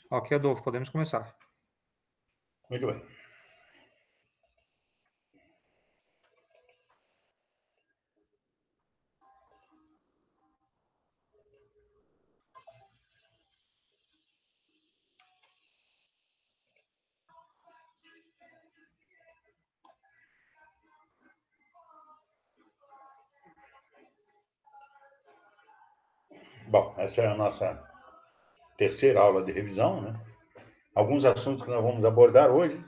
Ok, Adolfo, podemos começar. Muito bem. Bom, essa é a nossa terceira aula de revisão, né? Alguns assuntos que nós vamos abordar hoje.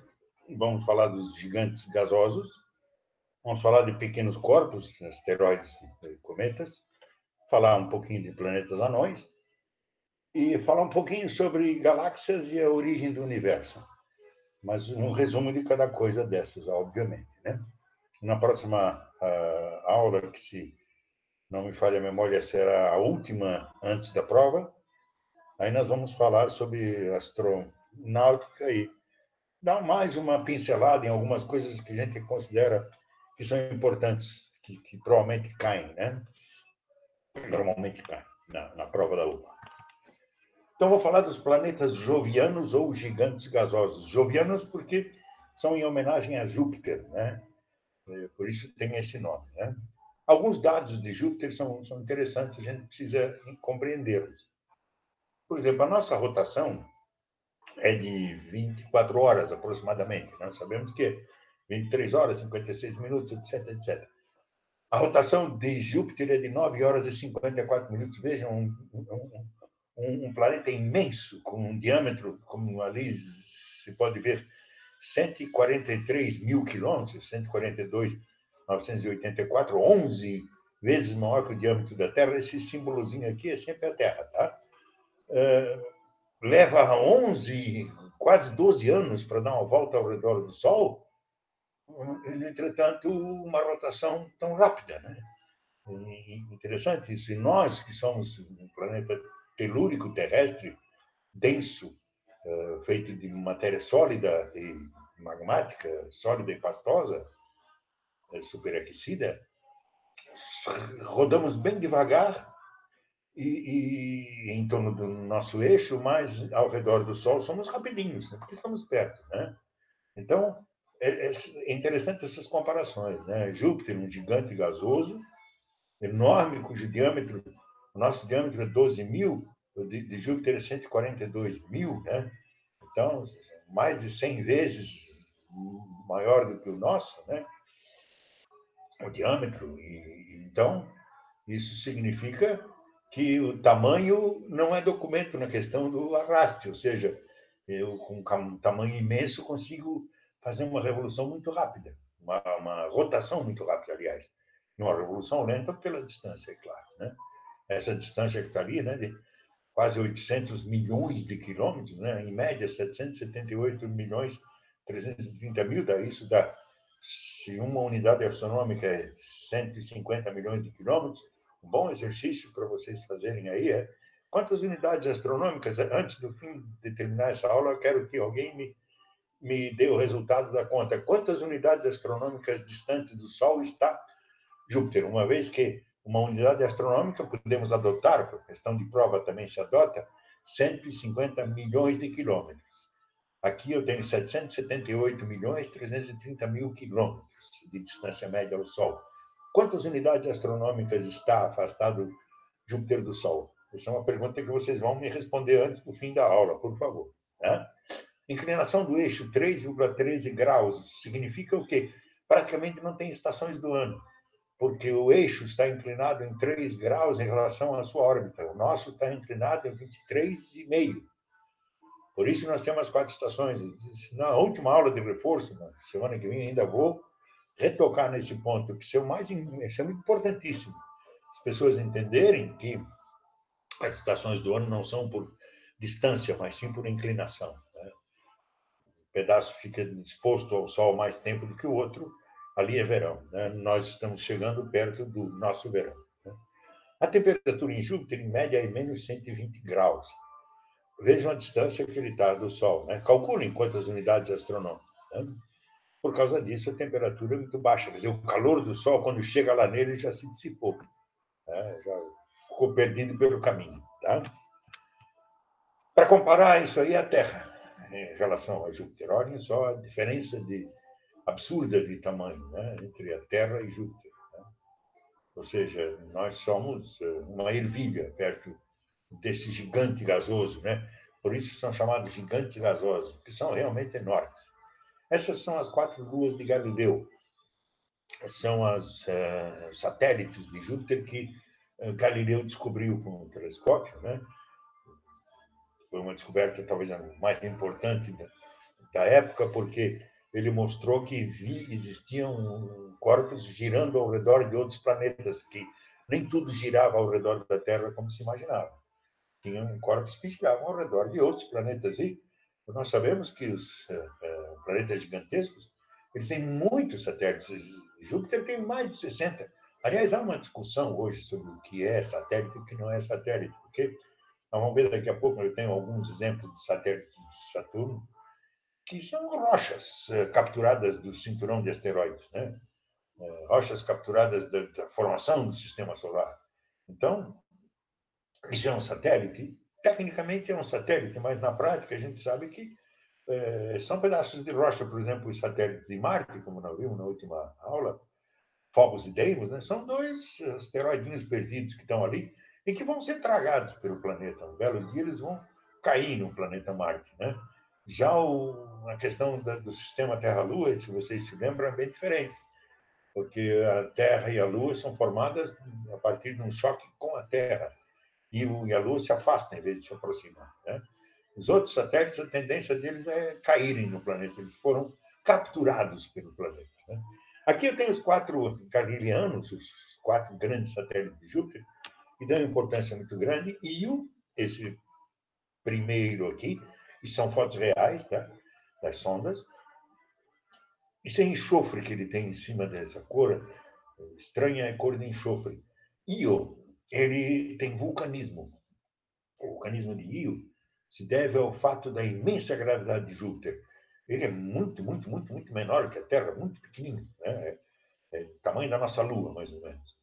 Vamos falar dos gigantes gasosos, vamos falar de pequenos corpos, asteroides e cometas, falar um pouquinho de planetas anões e falar um pouquinho sobre galáxias e a origem do universo. Mas um resumo de cada coisa dessas, obviamente, né? Na próxima aula, que se não me falha a memória, será a última antes da prova. Aí nós vamos falar sobre astronáutica e dar mais uma pincelada em algumas coisas que a gente considera que são importantes, que provavelmente caem, né? Normalmente caem na prova da UPA. Então, vou falar dos planetas jovianos ou gigantes gasosos. Jovianos porque são em homenagem a Júpiter, né? Por isso tem esse nome, né? Alguns dados de Júpiter são interessantes, a gente precisa compreendê-los. Por exemplo, a nossa rotação é de 24 horas aproximadamente. Nós sabemos que 23 horas, 56 minutos, etc, etc. A rotação de Júpiter é de 9 horas e 54 minutos. Vejam, um planeta imenso, com um diâmetro, como ali se pode ver, 143 mil quilômetros, 142.984, 11 vezes maior que o diâmetro da Terra. Esse símbolozinho aqui é sempre a Terra, tá? Leva 11, quase 12 anos para dar uma volta ao redor do Sol, entretanto, uma rotação tão rápida, né? Interessante isso. E nós, que somos um planeta telúrico, terrestre, denso, feito de matéria sólida e magmática, sólida e pastosa, superaquecida, rodamos bem devagar e em torno do nosso eixo, mas ao redor do Sol somos rapidinhos, né? Porque estamos perto, né? Então, é interessante essas comparações, né? Júpiter, um gigante gasoso, enorme, cujo diâmetro, o nosso diâmetro é 12 mil, de Júpiter é 142 mil, né? Então, mais de 100 vezes maior do que o nosso, né? O diâmetro. Então, isso significa que o tamanho não é documento na questão do arraste, ou seja, eu com um tamanho imenso consigo fazer uma revolução muito rápida, uma rotação muito rápida, aliás. Uma revolução lenta pela distância, é claro, né? Essa distância que está ali, né, de quase 800 milhões de quilômetros, né, em média 778 milhões 330 mil, isso dá, se uma unidade astronômica é 150 milhões de quilômetros, um bom exercício para vocês fazerem aí é quantas unidades astronômicas, antes do fim de terminar essa aula, eu quero que alguém me dê o resultado da conta. Quantas unidades astronômicas distantes do Sol está Júpiter? Uma vez que uma unidade astronômica podemos adotar, por questão de prova também se adota, 150 milhões de quilômetros. Aqui eu tenho 778 milhões 330 mil quilômetros de distância média ao Sol. Quantas unidades astronômicas está afastado Júpiter do Sol? Essa é uma pergunta que vocês vão me responder antes do fim da aula, por favor. Né? Inclinação do eixo 3,13 graus significa o quê? Praticamente não tem estações do ano, porque o eixo está inclinado em 3 graus em relação à sua órbita. O nosso está inclinado em 23,5. Por isso nós temos as 4 estações. Na última aula de reforço, na semana que vem, ainda vou retocar nesse ponto, que isso é muito importantíssimo. As pessoas entenderem que as estações do ano não são por distância, mas sim por inclinação. Né? O pedaço fica exposto ao sol mais tempo do que o outro, ali é verão. Né? Nós estamos chegando perto do nosso verão. Né? A temperatura em Júpiter, em média, é menos 120 graus. Vejam a distância que ele está do Sol. Né? Calculem quantas unidades astronômicas. Né? Por causa disso, a temperatura é muito baixa. Quer dizer, o calor do Sol, quando chega lá nele, já se dissipou. Né? Já ficou perdido pelo caminho. Tá? Para comparar isso aí, a Terra, em relação a Júpiter, olhem só a diferença absurda de tamanho, né, entre a Terra e Júpiter. Né? Ou seja, nós somos uma ervilha perto desse gigante gasoso, né? Por isso são chamados gigantes gasosos, que são realmente enormes. Essas são as 4 luas de Galileu. São as satélites de Júpiter que Galileu descobriu com o telescópio, né? Foi uma descoberta talvez a mais importante da época, porque ele mostrou que existiam corpos girando ao redor de outros planetas, que nem tudo girava ao redor da Terra como se imaginava. Tinham corpos que giravam ao redor de outros planetas. E nós sabemos que os planetas gigantescos eles têm muitos satélites. Júpiter tem mais de 60. Aliás, há uma discussão hoje sobre o que é satélite e o que não é satélite, porque nós vamos ver daqui a pouco, eu tenho alguns exemplos de satélites de Saturno, que são rochas capturadas do cinturão de asteroides, né? Rochas capturadas da formação do sistema solar. Então, isso é um satélite? Tecnicamente é um satélite, mas na prática a gente sabe que são pedaços de rocha, por exemplo, os satélites de Marte, como nós vimos na última aula, Phobos e Deimos, né? São dois asteroidinhos perdidos que estão ali e que vão ser tragados pelo planeta. Um belo dia eles vão cair no planeta Marte, né? Já a questão do sistema Terra-Lua, se vocês se lembram, é bem diferente, porque a Terra e a Lua são formadas a partir de um choque com a Terra, e a Lua se afasta em vez de se aproximar, né? Os outros satélites, a tendência deles é caírem no planeta, eles foram capturados pelo planeta, né? Aqui eu tenho os 4 carnelianos, os 4 grandes satélites de Júpiter, que dão importância muito grande, e esse primeiro aqui, e são fotos reais, tá? Das sondas. Isso é enxofre que ele tem em cima dessa cor, estranha é cor de enxofre. Io, ele tem vulcanismo. O vulcanismo de Io se deve ao fato da imensa gravidade de Júpiter. Ele é muito, muito, muito, muito menor que a Terra, muito pequenininho, né? É o tamanho da nossa Lua, mais ou menos.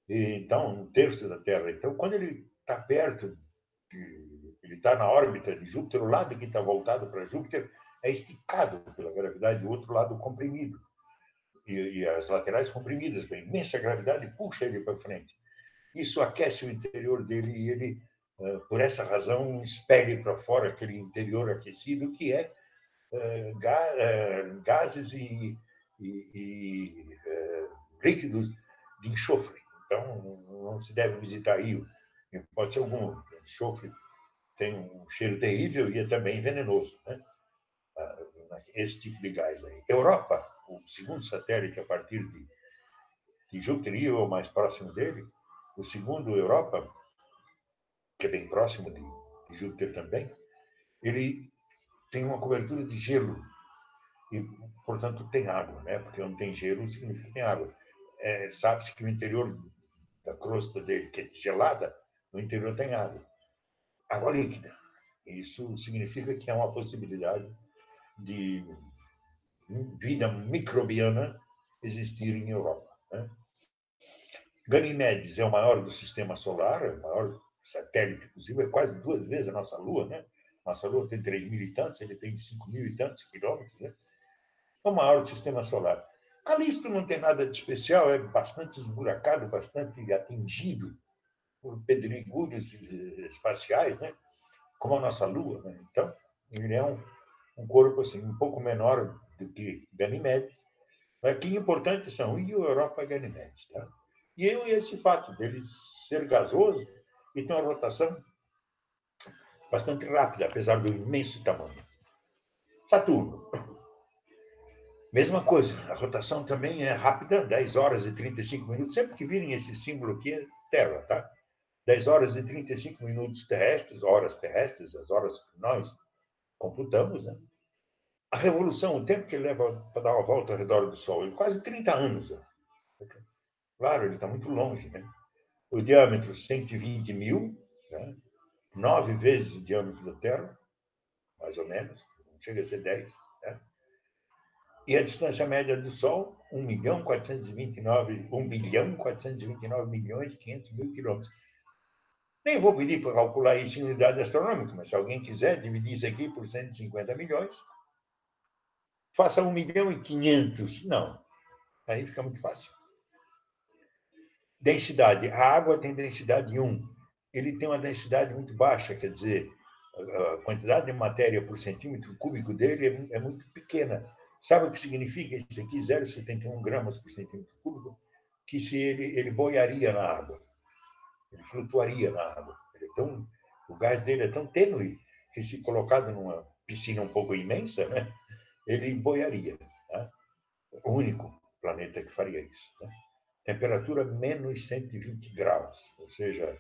E, então, um terço da Terra. Então, quando ele está perto ele está na órbita de Júpiter, o lado que está voltado para Júpiter é esticado pela gravidade, o outro lado comprimido. E as laterais comprimidas, a imensa gravidade puxa ele para frente. Isso aquece o interior dele e ele, por essa razão, expele para fora aquele interior aquecido que é gases e líquidos de enxofre. Então, não se deve visitar Io. Pode ser algum enxofre, tem um cheiro terrível e é também venenoso, né? Esse tipo de gás aí. Europa, o segundo satélite a partir de Júpiter, Io é o mais próximo dele. O segundo, Europa, que é bem próximo de Júpiter também, ele tem uma cobertura de gelo e, portanto, tem água, né? Porque onde tem gelo significa que tem água. Sabe-se que o interior da crosta dele, que é gelada, no interior tem água. Água líquida. Isso significa que há uma possibilidade de vida microbiana existir em Europa, né? Ganimedes é o maior do sistema solar, é o maior satélite possível, é quase 2 vezes a nossa Lua, né? Nossa Lua tem 3.000 e tantos, ele tem 5.000 e tantos quilômetros, né? É o maior do sistema solar. Calisto não tem nada de especial, é bastante esburacado, bastante atingido por pedregulhos espaciais, né? Como a nossa Lua, né? Então, ele é um corpo assim, um pouco menor do que Ganimedes. Mas que importantes são Io, Europa e Ganimedes. Tá? E esse fato dele ser gasoso e ter uma rotação bastante rápida, apesar do imenso tamanho. Saturno. Mesma coisa, a rotação também é rápida, 10 horas e 35 minutos. Sempre que virem esse símbolo aqui é Terra, tá? 10 horas e 35 minutos terrestres, horas terrestres, as horas que nós computamos, né? A revolução, o tempo que ele leva para dar uma volta ao redor do Sol, é quase 30 anos. Né? Claro, ele está muito longe, né? O diâmetro 120 mil, né? 9 vezes o diâmetro da Terra, mais ou menos, não chega a ser 10. Né? E a distância média do Sol, 1.429.500.000 quilômetros. Nem vou pedir para calcular isso em unidade astronômica, mas se alguém quiser dividir isso aqui por 150 milhões, faça 1.500.000. Não, aí fica muito fácil. Densidade. A água tem densidade 1. Ele tem uma densidade muito baixa, quer dizer, a quantidade de matéria por centímetro cúbico dele é muito pequena. Sabe o que significa isso aqui? 0,71 gramas por centímetro cúbico? Que se ele boiaria na água, ele flutuaria na água. O gás dele é tão tênue que, se colocado numa piscina um pouco imensa, né, ele boiaria. Tá? O único planeta que faria isso. Né? Temperatura menos 120 graus, ou seja,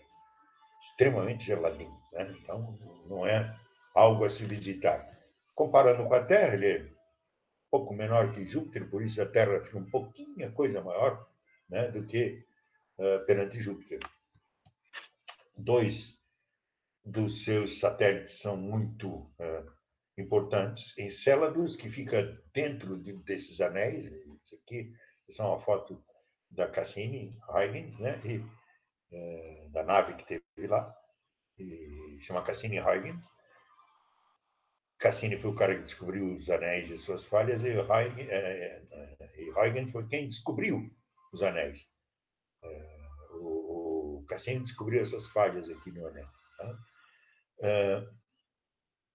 extremamente geladinho. Né? Então, não é algo a se visitar. Comparando com a Terra, ele é um pouco menor que Júpiter, por isso a Terra fica um pouquinho a coisa maior, né, do que perante Júpiter. 2 dos seus satélites são muito importantes. Enceladus, que fica dentro desses anéis, isso aqui, essa é uma foto da Cassini-Huygens, né, da nave que teve lá, e chama Cassini-Huygens. Cassini foi o cara que descobriu os anéis e suas falhas, e Huygens foi quem descobriu os anéis. O Cassini descobriu essas falhas aqui no anel. Tá?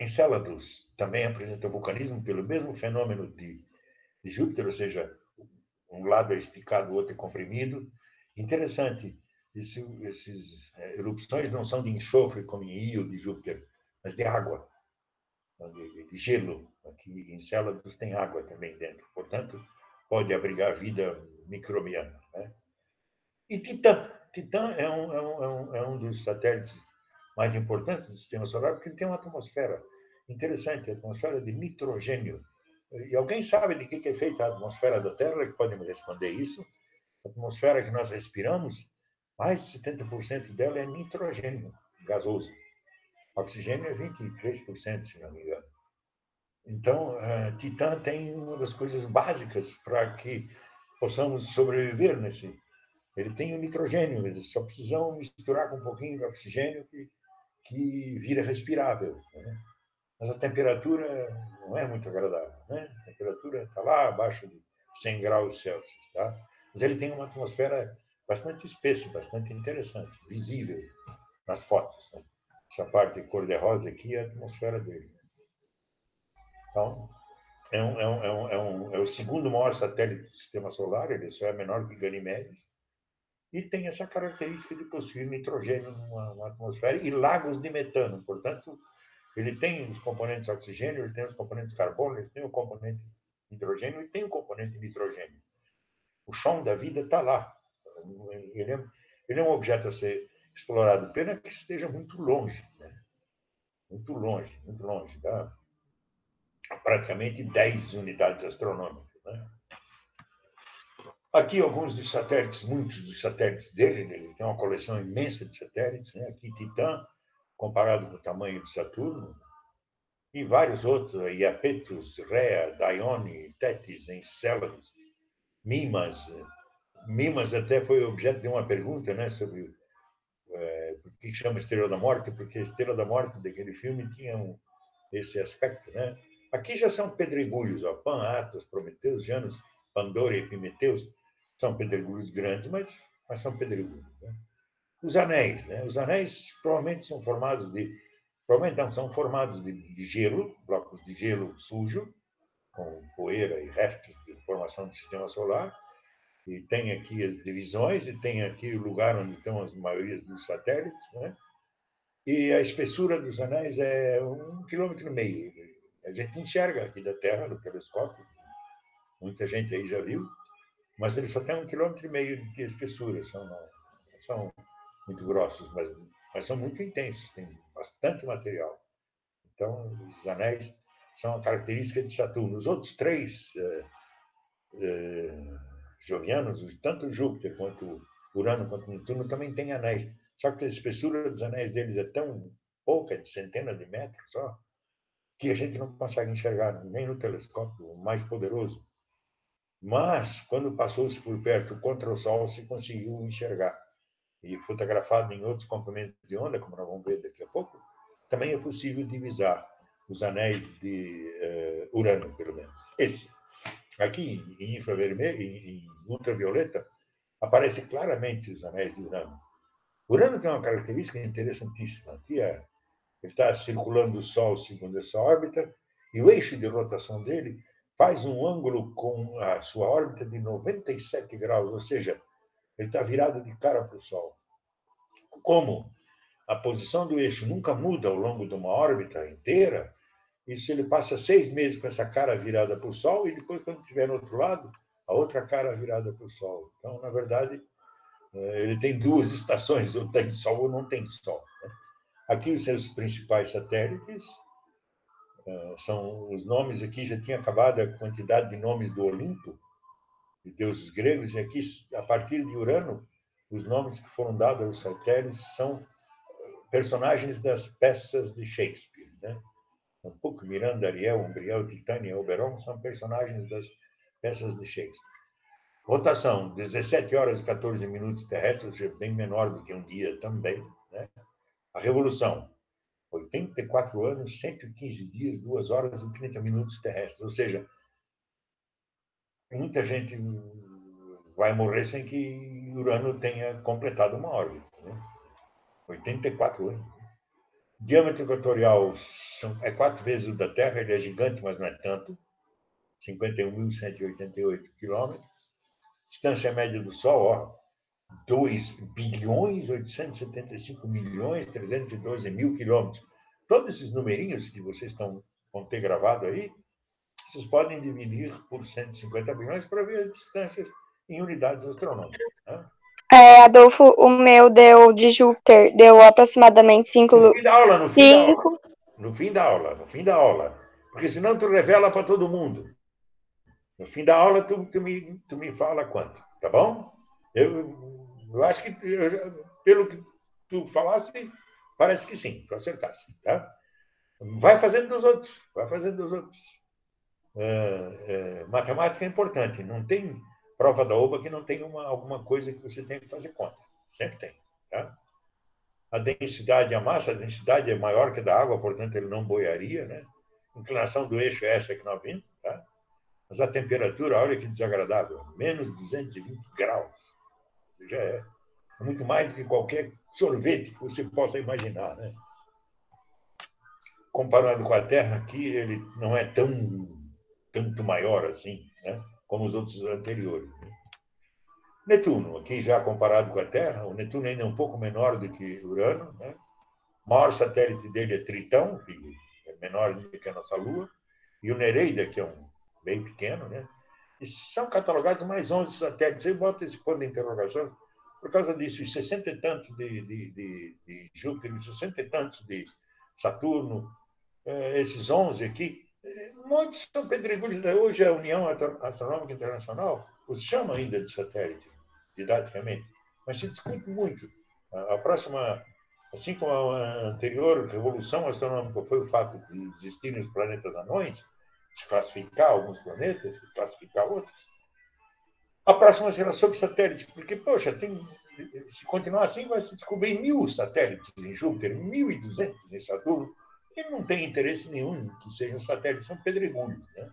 Enceladus também apresenta vulcanismo pelo mesmo fenômeno de Júpiter, ou seja, um lado é esticado, o outro é comprimido. Interessante, essas erupções não são de enxofre, como em Io, de Júpiter, mas de água, de gelo. Aqui em Enceladus tem água também dentro, portanto, pode abrigar vida microbiana. Né? E Titã. Titã é um dos satélites mais importantes do sistema solar, porque ele tem uma atmosfera interessante, a atmosfera de nitrogênio. E alguém sabe de que é feita a atmosfera da Terra, que pode me responder isso? A atmosfera que nós respiramos, mais de 70% dela é nitrogênio gasoso. Oxigênio é 23%, se não me engano. Então, Titã tem uma das coisas básicas para que possamos sobreviver nesse. Ele tem o nitrogênio, eles só precisam misturar com um pouquinho de oxigênio que vira respirável. Né? Mas a temperatura não é muito agradável. Né? A temperatura está lá abaixo de 100 graus Celsius. Tá? Mas ele tem uma atmosfera bastante espessa, bastante interessante, visível nas fotos. Né? Essa parte cor-de-rosa aqui é a atmosfera dele. Então, é o segundo maior satélite do sistema solar, ele só é menor que Ganimedes, e tem essa característica de possuir nitrogênio numa atmosfera e lagos de metano. Portanto, ele tem os componentes oxigênio, ele tem os componentes carbono, ele tem o componente hidrogênio e tem o componente nitrogênio. O chão da vida está lá. Ele é um objeto a ser explorado. Pena que esteja muito longe. Né? Muito longe, muito longe. Dá praticamente 10 unidades astronômicas. Né? Aqui alguns dos satélites, muitos dos satélites dele, ele tem uma coleção imensa de satélites. Né? Aqui Titã, comparado com o tamanho de Saturno, e vários outros, Iapetus, Rhea, Dione, Tétis, Enceladus, Mimas. Mimas até foi objeto de uma pergunta, né, sobre por que chama Estrela da Morte, porque a Estrela da Morte daquele filme tinha esse aspecto. Né? Aqui já são pedregulhos, ó, Pan, Atos, Prometeus, Janus, Pandora e Epimeteus, são pedregulhos grandes, mas são pedregulhos. Né? Os anéis, né? Os anéis provavelmente são formados de gelo, blocos de gelo sujo, com poeira e restos de formação do sistema solar, e tem aqui as divisões, e tem aqui o lugar onde estão as maiorias dos satélites, né? E a espessura dos anéis é 1,5 km. A gente enxerga aqui da Terra, no telescópio, muita gente aí já viu, mas ele só tem 1,5 km de espessura, são muito grossos, mas são muito intensos, tem bastante material. Então, os anéis são uma característica de Saturno. Os outros três jovianos, tanto Júpiter quanto Urano quanto Netuno, também têm anéis. Só que a espessura dos anéis deles é tão pouca, de centenas de metros só, que a gente não consegue enxergar nem no telescópio mais poderoso. Mas, quando passou-se por perto contra o Sol, se conseguiu enxergar. e fotografado em outros comprimentos de onda, como nós vamos ver daqui a pouco, também é possível divisar os anéis de Urano, pelo menos. Esse. Aqui, em infravermelho, em ultravioleta, aparecem claramente os anéis de Urano. Urano tem uma característica interessantíssima. Aqui ele está circulando o Sol segundo essa órbita, e o eixo de rotação dele faz um ângulo com a sua órbita de 97 graus, ou seja, ele está virado de cara para o Sol. Como a posição do eixo nunca muda ao longo de uma órbita inteira, isso ele passa 6 meses com essa cara virada para o Sol e depois, quando estiver no outro lado, a outra cara virada para o Sol. Então, na verdade, ele tem duas estações, ou tem Sol ou não tem Sol. Aqui os seus principais satélites, são os nomes aqui, já tinha acabado a quantidade de nomes do Olimpo, de deuses gregos, e aqui, a partir de Urano, os nomes que foram dados aos satélites são personagens das peças de Shakespeare, né? Um pouco Miranda, Ariel, Umbriel, Titânia, Oberon são personagens das peças de Shakespeare. Rotação, 17 horas e 14 minutos terrestres, ou seja, bem menor do que um dia também, né? A revolução, 84 anos, 115 dias, 2 horas e 30 minutos terrestres, ou seja, muita gente vai morrer sem que Urano tenha completado uma órbita, né? 84 anos. Diâmetro equatorial é 4 vezes o da Terra, ele é gigante, mas não é tanto, 51.188 quilômetros. Distância média do Sol, 2.875.312.000 quilômetros. Todos esses numerinhos que vocês vão ter gravado aí, vocês podem dividir por 150 bilhões para ver as distâncias em unidades astronômicas, né? Adolfo, o meu deu de Júpiter, deu aproximadamente 5... No fim da aula, no fim da aula. No fim da aula, no fim da aula. Porque senão tu revela para todo mundo. No fim da aula, tu me fala quanto, tá bom? Eu acho que, pelo que tu falasse, parece que sim, tu acertasse, tá? Vai fazendo dos outros, vai fazendo dos outros. Matemática é importante, não tem prova da OBA que não tem alguma coisa que você tem que fazer conta. Sempre tem, tá? A densidade, a massa, a densidade é maior que a da água, portanto, ele não boiaria, né? A inclinação do eixo é essa que nós vimos, tá? Mas a temperatura, olha que desagradável, menos 220 graus. Isso já é muito mais do que qualquer sorvete que você possa imaginar, né? Comparado com a Terra, aqui ele não é tanto maior assim, né? Como os outros anteriores, né? Netuno, aqui já comparado com a Terra, o Netuno ainda é um pouco menor do que Urano, né? O maior satélite dele é Tritão, que é menor do que a nossa Lua, e o Nereida, que é bem pequeno, né? E são catalogados mais 11 satélites. Eu boto esse ponto de interrogação por causa disso. E 60 e tantos de Júpiter, e 60 e tantos de Saturno, esses 11 aqui, muitos são pedregulhos. Hoje a União Astronômica Internacional os chama ainda de satélite, didaticamente, mas se discute muito. A próxima, assim como a anterior revolução astronômica foi o fato de existirem os planetas anões, desclassificar alguns planetas e classificar outros, a próxima será sobre satélites, porque, poxa, se continuar assim, vai se descobrir 1.000 satélites em Júpiter, 1.200 em Saturno, e não tem interesse nenhum que sejam satélites, são pedregulhos, né?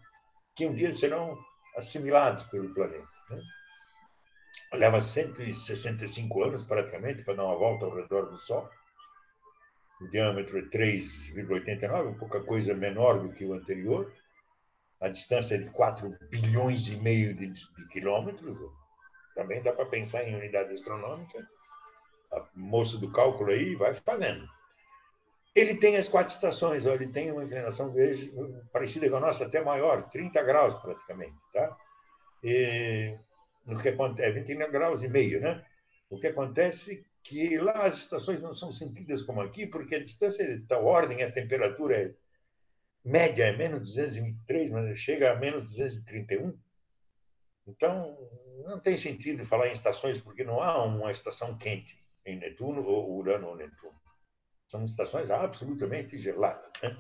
Que um dia serão assimilados pelo planeta, né? Leva 165 anos, praticamente, para dar uma volta ao redor do Sol. O diâmetro é 3,89, pouca coisa menor do que o anterior. A distância é de 4 bilhões e meio de quilômetros. Também dá para pensar em unidade astronômica. A moça do cálculo aí vai fazendo. Ele tem as 4 estações, ele tem uma inclinação parecida com a nossa, até maior, 30 graus praticamente, tá? E no que acontece, 29 graus e meio, né? O que acontece é que lá as estações não são sentidas como aqui, porque a distância é de tal ordem, a temperatura média é menos 223, mas chega a menos 231. Então, não tem sentido falar em estações, porque não há uma estação quente em Netuno, ou Urano ou Netuno. São estações absolutamente geladas, né?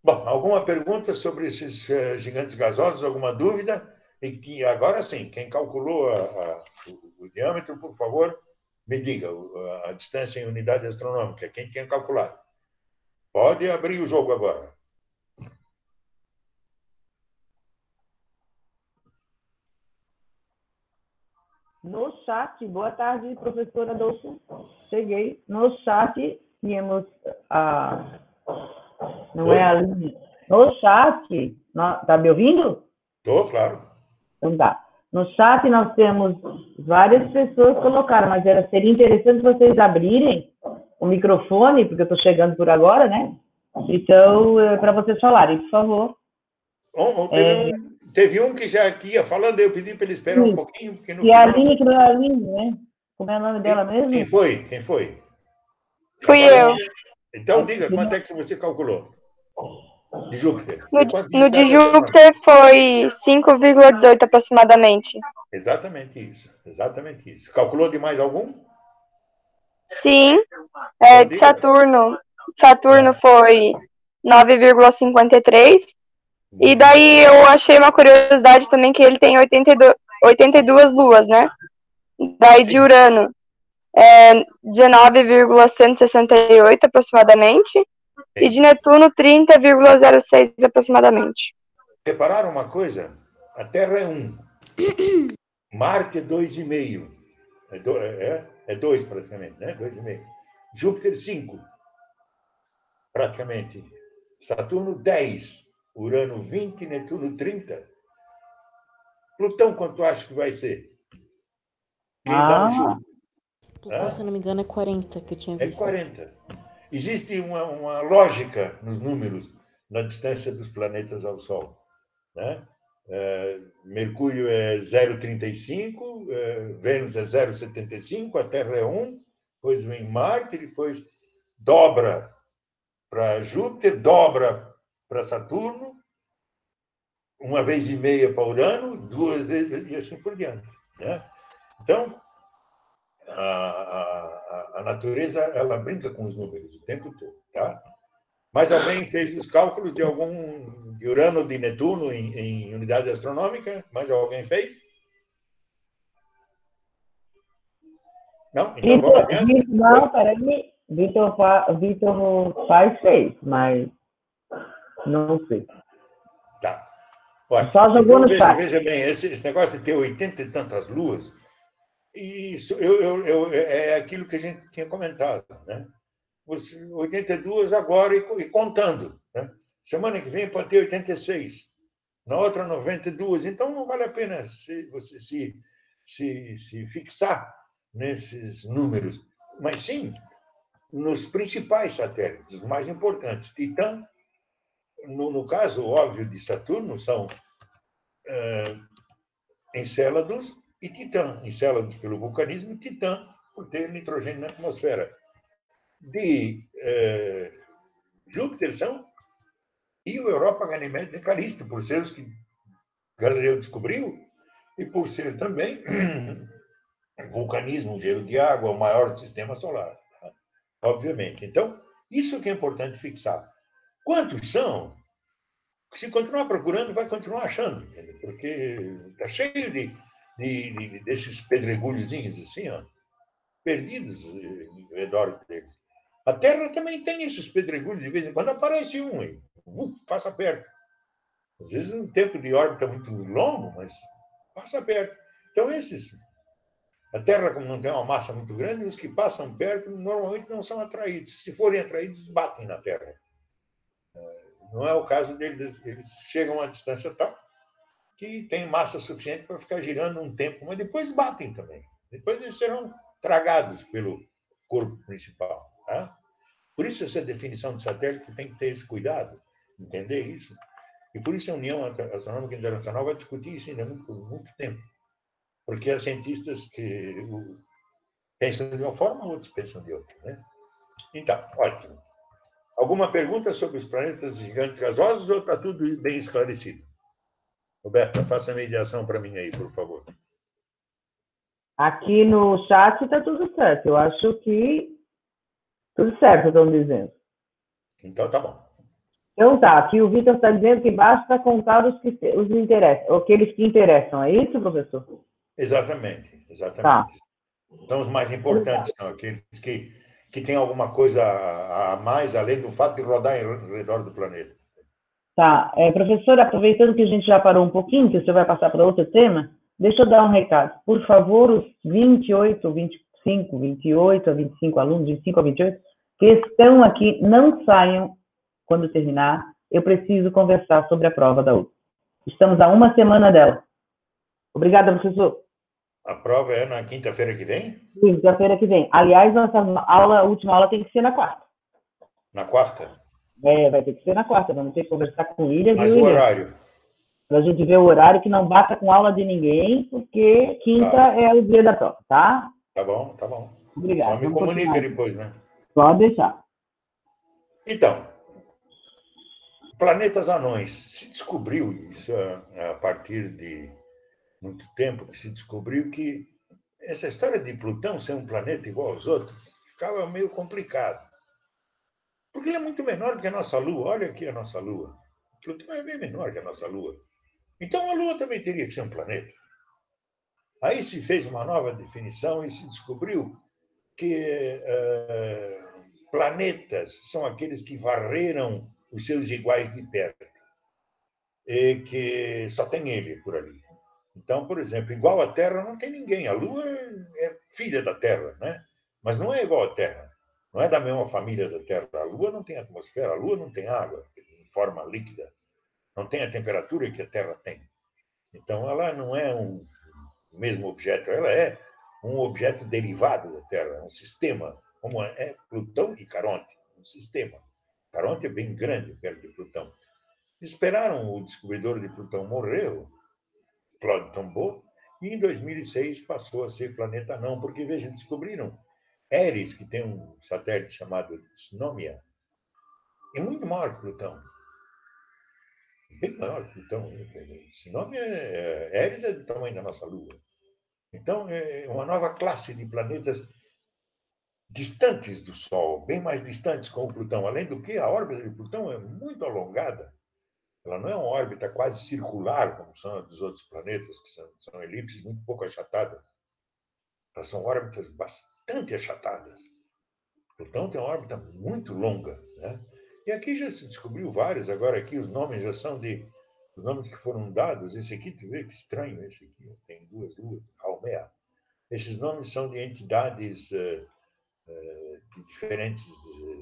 Bom, alguma pergunta sobre esses gigantes gasosos? Alguma dúvida? E que agora sim, quem calculou o diâmetro, por favor, Me diga a distância em unidade astronômica, quem tinha calculado. Pode abrir o jogo agora. No chat, boa tarde, professora Adolfo. Cheguei. No chat, tínhamos a... Não Oi? é a linha. No chat, tá me ouvindo? Estou, claro. Então tá. No chat nós temos várias pessoas que colocaram, mas seria interessante vocês abrirem o microfone, porque eu estou chegando por agora, né? Então, para vocês falarem, por favor. Teve um que já aqui ia falando, eu pedi para ele esperar um pouquinho, porque no final... E a Aline, que não é a Aline, né? Como é o nome dela mesmo? Quem foi? Quem foi? Fui eu. Então, diga, quanto é que você calculou? De Júpiter. No de Júpiter foi 5,18 aproximadamente. Exatamente isso. Exatamente isso. Calculou de mais algum? Sim. De Saturno. Saturno foi 9,53. E daí eu achei uma curiosidade também que ele tem 82 luas, né? Daí de Urano, 19,168 aproximadamente. E de Netuno, 30,06 aproximadamente. Repararam uma coisa? A Terra é 1. Marte é 2,5. É 2 praticamente, né? 2,5. Júpiter, 5. Praticamente. Saturno, 10. Urano, 20. Netuno, 30. Plutão, quanto acha que vai ser? Quem dá o Júpiter? Plutão, se eu não me engano, é 40 que eu tinha visto. É 40. Existe uma lógica nos números na distância dos planetas ao Sol, né? Mercúrio é 0,35, Vênus é 0,75, a Terra é 1, depois vem Marte, depois dobra para Júpiter, dobra para Saturno, 1,5 para Urano, 2 vezes e assim por diante, né? Então, a natureza ela brinca com os números o tempo todo, tá? Mas alguém fez os cálculos de Urano, de Netuno em unidade astronômica? Mais alguém fez? Não? Então vamos adiante. Não, peraí. Vitor Faz fez, mas não sei. Tá. Ótimo. Só jogou no chat. Veja bem, esse negócio de ter 80 e tantas luas, isso é aquilo que a gente tinha comentado, né? 82 agora e contando, né? Semana que vem pode ter 86, na outra 92, então não vale a pena você se fixar nesses números, mas sim nos principais satélites, os mais importantes. Titã, no caso óbvio de Saturno, são Encélados e Titã. Encélados pelo vulcanismo e Titã por ter nitrogênio na atmosfera. De Júpiter são e o Europa, Ganímede e Calisto, por ser os que Galileu descobriu e por ser também vulcanismo, gelo de água, o maior do sistema solar, tá? Obviamente. Então, isso que é importante fixar. Quantos são? Se continuar procurando, vai continuar achando, entendeu? Porque está cheio desses pedregulhozinhos assim, ó, perdidos ao redor deles. A Terra também tem esses pedregulhos, de vez em quando aparece um, e passa perto. Às vezes um tempo de órbita muito longo, mas passa perto. Então, a Terra, como não tem uma massa muito grande, os que passam perto normalmente não são atraídos. Se forem atraídos, batem na Terra. Não é o caso deles, eles chegam a uma distância tal que tem massa suficiente para ficar girando um tempo, mas depois batem também. Depois eles serão tragados pelo corpo principal. Tá? Por isso essa definição de satélite tem que ter esse cuidado, entender isso. E por isso a União Astronômica Internacional vai discutir isso ainda por muito tempo. Porque há cientistas que pensam de uma forma, outros pensam de outra. Né? Então, ótimo. Alguma pergunta sobre os planetas gigantes gasosos ou está tudo bem esclarecido? Roberta, faça a mediação para mim aí, por favor. Aqui no chat está tudo certo. Eu acho que tudo certo, estão dizendo. Então, tá bom. Então tá, aqui o Vitor está dizendo que basta contar os interessam, aqueles que interessam. É isso, professor? Exatamente, exatamente. Tá. São os mais importantes, são aqueles que têm alguma coisa a mais, além do fato de rodar em redor do planeta. Tá. Professora, aproveitando que a gente já parou um pouquinho, que você vai passar para outro tema, deixa eu dar um recado. Por favor, os 28, 25, 28 a 25 alunos, 25 a 28, que estão aqui, não saiam quando terminar. Eu preciso conversar sobre a prova da USP. Estamos a uma semana dela. Obrigada, professor. A prova é na quinta-feira que vem? Quinta-feira que vem. Aliás, nossa última aula tem que ser na quarta. Na quarta? Vai ter que ser na quarta. Vamos ter que conversar com o William. Mas o horário? Para a gente ver o horário que não bata com aula de ninguém, porque quinta é o dia da prova, tá? Tá bom, tá bom. Obrigado. Só me comunica depois, né? Pode deixar. Então, planetas anões. Se descobriu isso a partir de muito tempo, que se descobriu que essa história de Plutão ser um planeta igual aos outros ficava meio complicado. Porque ele é muito menor que a nossa Lua. Olha aqui a nossa Lua. Plutão é bem menor que a nossa Lua. Então a Lua também teria que ser um planeta. Aí se fez uma nova definição e se descobriu que planetas são aqueles que varreram os seus iguais de perto e que só tem ele por ali. Então, por exemplo, igual à Terra não tem ninguém. A Lua é filha da Terra, né? Mas não é igual à Terra. Não é da mesma família da Terra. A Lua não tem atmosfera, a Lua não tem água em forma líquida. Não tem a temperatura que a Terra tem. Então, ela não é um mesmo objeto, ela é um objeto derivado da Terra, um sistema, como é Plutão e Caronte, um sistema. Caronte é bem grande perto de Plutão. Esperaram o descobridor de Plutão morrer, Claude Tombaugh, e em 2006 passou a ser planeta não, porque, veja, descobriram Eris, que tem um satélite chamado Sinomia, é muito maior que Plutão. Bem maior que Plutão. Sinomia, Eris é do tamanho da nossa Lua. Então, é uma nova classe de planetas distantes do Sol, bem mais distantes com o Plutão. Além do que, a órbita de Plutão é muito alongada. Ela não é uma órbita quase circular, como são as dos outros planetas, que são elipses muito pouco achatadas. Elas são órbitas bastante achatadas. Plutão tem uma órbita muito longa, né? E aqui já se descobriu vários, agora aqui os nomes já são os nomes que foram dados. Esse aqui, tu vê que estranho esse aqui, tem duas luas, Haumea. Esses nomes são de entidades de diferentes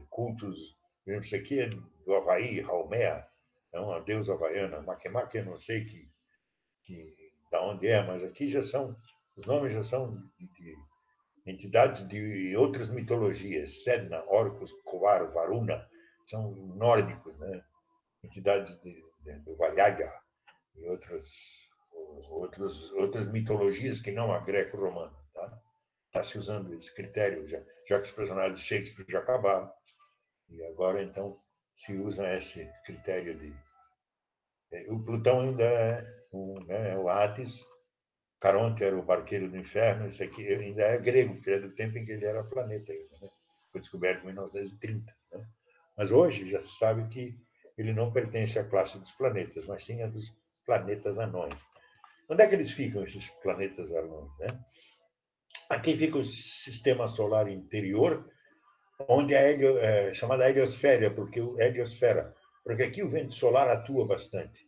cultos. Isso aqui é do Havaí, Haumea, é uma deusa havaiana. Makemake, eu não sei da onde é, mas aqui os nomes já são de entidades de outras mitologias. Sedna, Orcus, Koar, Varuna, são nórdicos, né? Entidades do Valhalla e outras mitologias que não a greco-romana. Tá? Está se usando esse critério, já que os personagens de Shakespeare já acabaram. E agora, então, se usa esse critério de... O Plutão ainda é o Hades, Caronte era o barqueiro do inferno, isso aqui ainda é grego, que é do tempo em que ele era planeta. Ainda, né? Foi descoberto em 1930. Né? Mas hoje já se sabe que ele não pertence à classe dos planetas, mas sim à dos planetas anões. Onde é que eles ficam, esses planetas anões? Né? Aqui fica o sistema solar interior, onde é chamada heliosfera, porque aqui o vento solar atua bastante.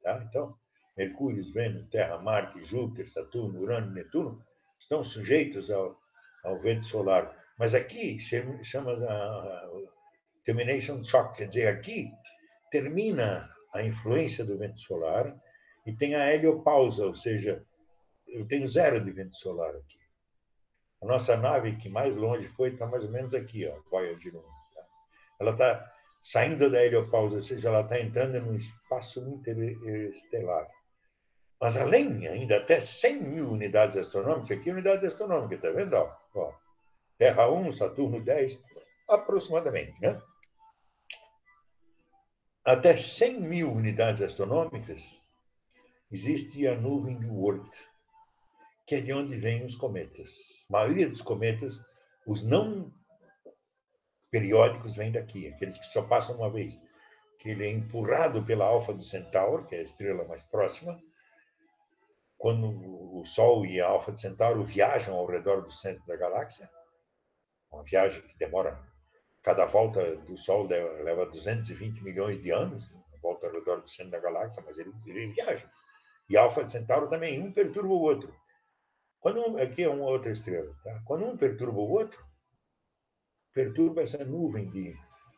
Tá? Então, Mercúrio, Vênus, Terra, Marte, Júpiter, Saturno, Urano, Netuno estão sujeitos ao vento solar. Mas aqui chama termination shock, quer dizer, aqui termina a influência do vento solar e tem a heliopausa, ou seja, eu tenho zero de vento solar aqui. A nossa nave que mais longe foi está mais ou menos aqui, ó, Voyager 1. Tá? Ela está saindo da heliopausa, ou seja, ela está entrando num espaço interestelar. Mas além, ainda até 100 mil unidades astronômicas, aqui unidades astronômicas, está vendo? Ó, Terra 1, Saturno 10, aproximadamente, né? Até 100 mil unidades astronômicas existe a nuvem de Oort, que é de onde vêm os cometas. A maioria dos cometas, os não periódicos, vêm daqui, aqueles que só passam uma vez. Que ele é empurrado pela Alfa do Centauro, que é a estrela mais próxima. Quando o Sol e a Alfa de Centauro viajam ao redor do centro da galáxia, uma viagem que demora, cada volta do Sol leva 220 milhões de anos, volta ao redor do centro da galáxia, mas ele viaja. E a Alfa de Centauro também, um perturba o outro. Aqui é uma outra estrela. Tá? Quando um perturba o outro, perturba essa nuvem de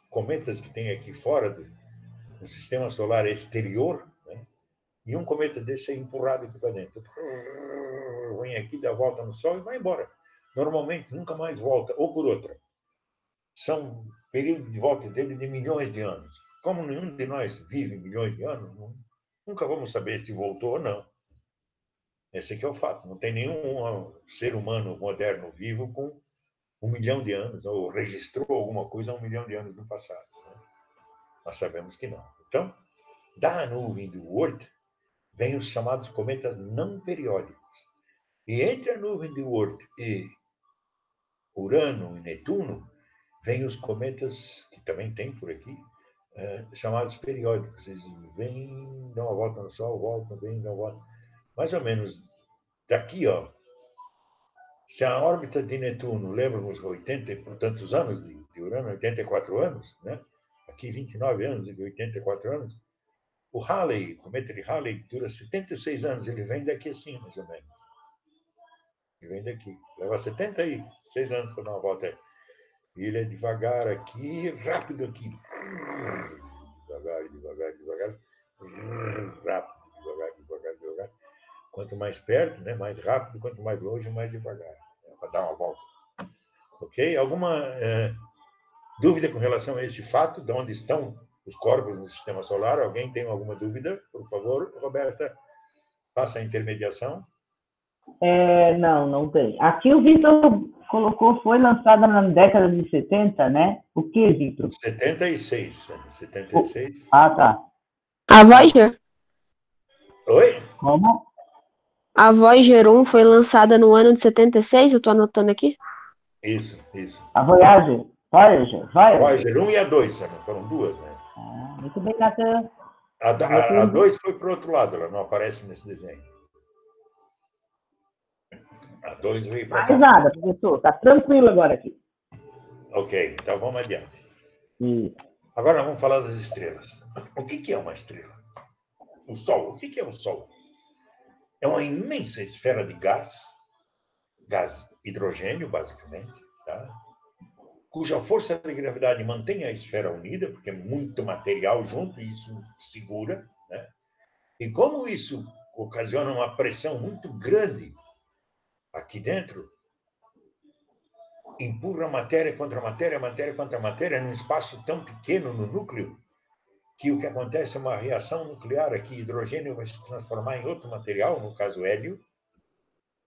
cometas que tem aqui fora do sistema solar exterior, né? E um cometa desse é empurrado aqui para dentro. Vem aqui, dá a volta no Sol e vai embora. Normalmente nunca mais volta, ou por outra. São períodos de volta dele de milhões de anos. Como nenhum de nós vive milhões de anos, nunca vamos saber se voltou ou não. Esse aqui é o fato. Não tem nenhum ser humano moderno vivo com 1 milhão de anos, ou registrou alguma coisa há 1 milhão de anos no passado. Né? Nós sabemos que não. Então, da nuvem do Oort, vêm os chamados cometas não periódicos. E entre a nuvem de Oort e Urano e Netuno, vêm os cometas, que também tem por aqui, chamados periódicos. Eles vêm, dão uma volta no Sol, voltam, vêm, dão uma volta. Mais ou menos daqui, ó. Se a órbita de Netuno lembra uns 80 e tantos anos de Urano, 84 anos, né? Aqui 29 anos e 84 anos, o Halley, o cometa de Halley, dura 76 anos, ele vem daqui assim, mais ou menos. Ele vem daqui. Leva 76 anos para dar uma volta aí. E ele é devagar aqui, rápido aqui. Devagar, devagar, devagar. Rápido, devagar, devagar, devagar. Quanto mais perto, né, mais rápido, quanto mais longe, mais devagar. Para dar uma volta. Ok? Alguma dúvida com relação a esse fato? De onde estão os corpos no sistema solar? Alguém tem alguma dúvida? Por favor, Roberta, faça a intermediação. Não tem. Aqui o Vitor colocou, foi lançada na década de 70, né? O que, Vitor? 76. 76. Tá. A Voyager? Oi? Como? A Voyager 1 foi lançada no ano de 76, eu tô anotando aqui. Isso. A Voyager 1 e a 2, foram duas, né? Muito bem, Natan. A 2 foi para o outro lado, ela não aparece nesse desenho. A 2 veio para cá. Mais nada, professor. Tá tranquilo agora aqui. Ok, então vamos adiante. Isso. Agora vamos falar das estrelas. O que é uma estrela? O Sol. O que é o Sol? É uma imensa esfera de gás hidrogênio, basicamente, tá? Cuja força de gravidade mantém a esfera unida, porque é muito material junto, e isso segura, né? E como isso ocasiona uma pressão muito grande aqui dentro, empurra matéria contra matéria, matéria contra matéria, num espaço tão pequeno no núcleo, que o que acontece é uma reação nuclear aqui, hidrogênio vai se transformar em outro material, no caso hélio,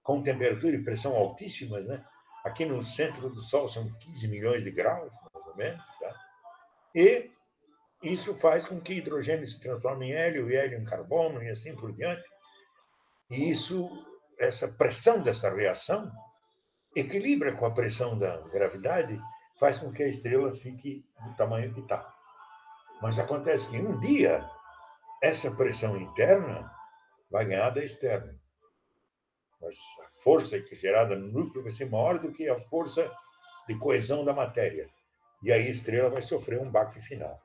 com temperatura e pressão altíssimas, né? Aqui no centro do Sol são 15 milhões de graus, mais ou menos, tá? E isso faz com que hidrogênio se transforme em hélio, e hélio em carbono, e assim por diante. E essa pressão dessa reação equilibra com a pressão da gravidade, faz com que a estrela fique do tamanho que está. Mas acontece que um dia, essa pressão interna vai ganhar da externa. Mas a força que é gerada no núcleo vai ser maior do que a força de coesão da matéria. E aí a estrela vai sofrer um baque final.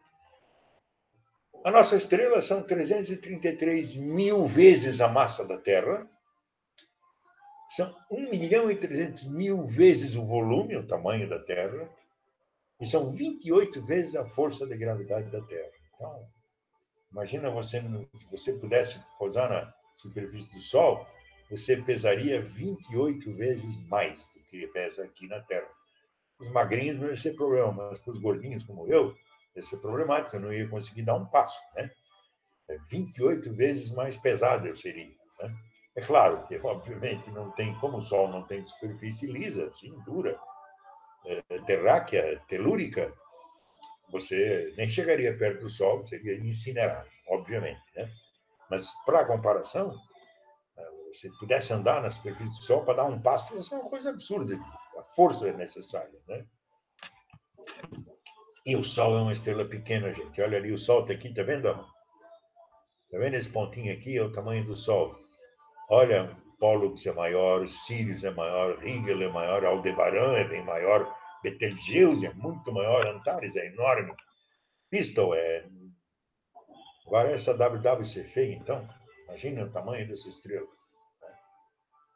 A nossa estrela são 333 mil vezes a massa da Terra. São 1 milhão e 300 mil vezes o volume, o tamanho da Terra. E são 28 vezes a força de gravidade da Terra. Então, imagina se você pudesse pousar na superfície do Sol, você pesaria 28 vezes mais do que pesa aqui na Terra. Os magrinhos não ia ser problema, mas para os gordinhos como eu, ia ser problemático, eu não ia conseguir dar um passo, né? 28 vezes mais pesado eu seria, né? É claro que, obviamente, não tem, como o Sol não tem superfície lisa, assim, dura, terráquea, telúrica, você nem chegaria perto do Sol, seria incinerado, obviamente, né? Mas, para comparação, se pudesse andar na superfície do Sol para dar um passo, isso é uma coisa absurda. A força é necessária, né? E o Sol é uma estrela pequena, gente. Olha ali, o Sol está aqui, está vendo? Está vendo esse pontinho aqui? É o tamanho do Sol. Olha, Pollux é maior, Sirius é maior, Rigel é maior, Aldebaran é bem maior, Betelgeuse é muito maior, Antares é enorme, Pistol é... Agora, essa WWCF, então, imagina o tamanho dessa estrela.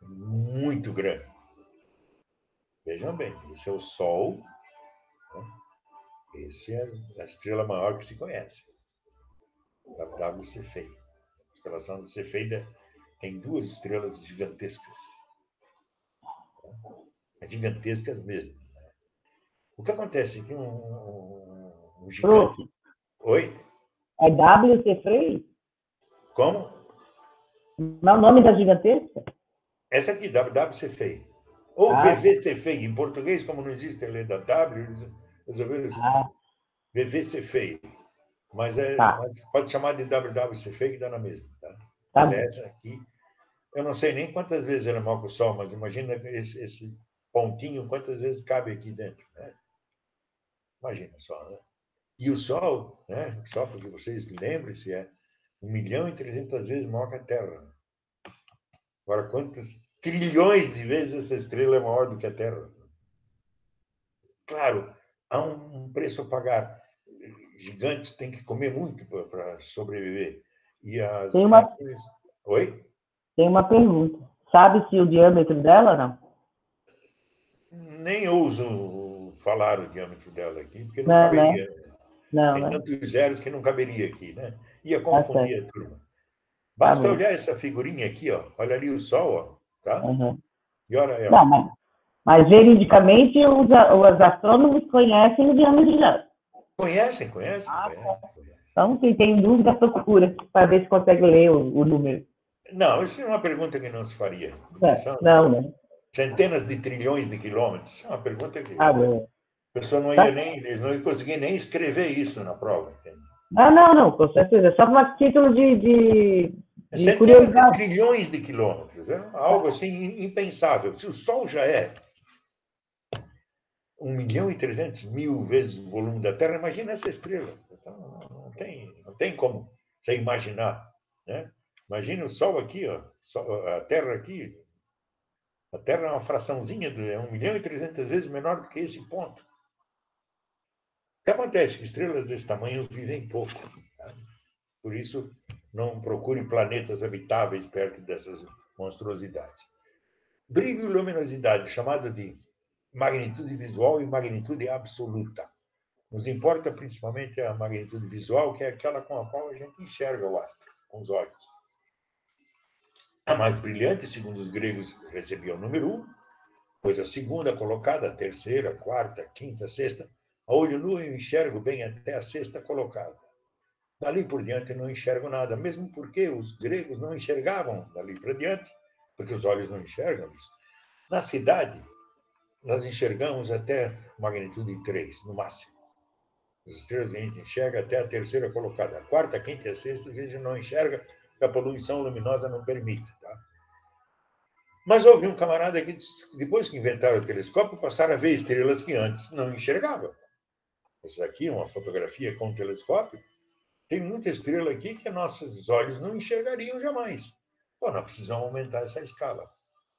Muito grande. Vejam bem, esse é o Sol, né? Esse é a estrela maior que se conhece, WWCF. A constelação de Cefeida tem duas estrelas gigantescas. Gigantescas mesmo. O que acontece é que um gigante... Prof, Oi? é WC Frei? Como? Não é o nome da gigantesca? Essa aqui, WWCF. Ou VVCF. Em português, como não existe a letra W, eles resolveram VVCF. Mas pode chamar de WWCF, que dá na mesma. Tá? Mas essa aqui, eu não sei nem quantas vezes ela é maior que o Sol, mas imagina esse pontinho, quantas vezes cabe aqui dentro. Né? Imagina só, né? E o Sol, né? Só para que vocês lembrem-se, é 1.300.000 vezes maior que a Terra. Agora, quantos trilhões de vezes essa estrela é maior do que a Terra? Claro, há um preço a pagar. Gigantes têm que comer muito para sobreviver. E as reações... Oi? Tem uma pergunta. Sabe-se o diâmetro dela, não? Nem ouso falar o diâmetro dela aqui, porque não Não, caberia. né? Não, Tem né? tantos zeros que não caberia aqui, né? Ia Tá confundir certo. a turma. Tá Basta bom. olhar essa figurinha aqui, ó. Olha ali o Sol, ó, tá? Uhum. E olha ela. Não, mas veridicamente os astrônomos conhecem o diâmetro dela. Conhecem. Então, quem tem dúvida, procura para ver se consegue ler o número. Não, isso é uma pergunta que não se faria. Não, né? Centenas de trilhões de quilômetros. É uma pergunta que Ah, a pessoa não ia nem, eles não iam conseguir nem escrever isso na prova. Entende? Não, com certeza. É só para título de Centenas curiosidade. de trilhões de quilômetros. É algo assim impensável. Se o Sol já é 1.300.000 vezes o volume da Terra, imagina essa estrela. Então, não tem como você imaginar. Né? Imagina o Sol aqui, ó, a Terra aqui. A Terra é uma fraçãozinha, é 1.300.000 vezes menor do que esse ponto. O que acontece? Que estrelas desse tamanho vivem pouco. Tá? Por isso, não procure planetas habitáveis perto dessas monstruosidades. Brilho e luminosidade, chamado de magnitude visual e magnitude absoluta. Nos importa principalmente a magnitude visual, que é aquela com a qual a gente enxerga o astro, com os olhos. A mais brilhante, segundo os gregos, recebia o número 1, pois a segunda colocada, a terceira, a quarta, a quinta, a sexta, a olho nu eu enxergo bem até a sexta colocada. Dali por diante eu não enxergo nada, mesmo porque os gregos não enxergavam dali para diante, porque os olhos não enxergam isso. Na cidade, nós enxergamos até magnitude 3, no máximo. As estrelas a gente enxerga até a terceira colocada. A quarta, a quinta e a sexta a gente não enxerga, porque a poluição luminosa não permite. Tá? Mas houve um camarada que, depois que inventaram o telescópio, passaram a ver estrelas que antes não enxergavam. Essa aqui é uma fotografia com telescópio. Tem muita estrela aqui que nossos olhos não enxergariam jamais. Pô, nós precisamos aumentar essa escala.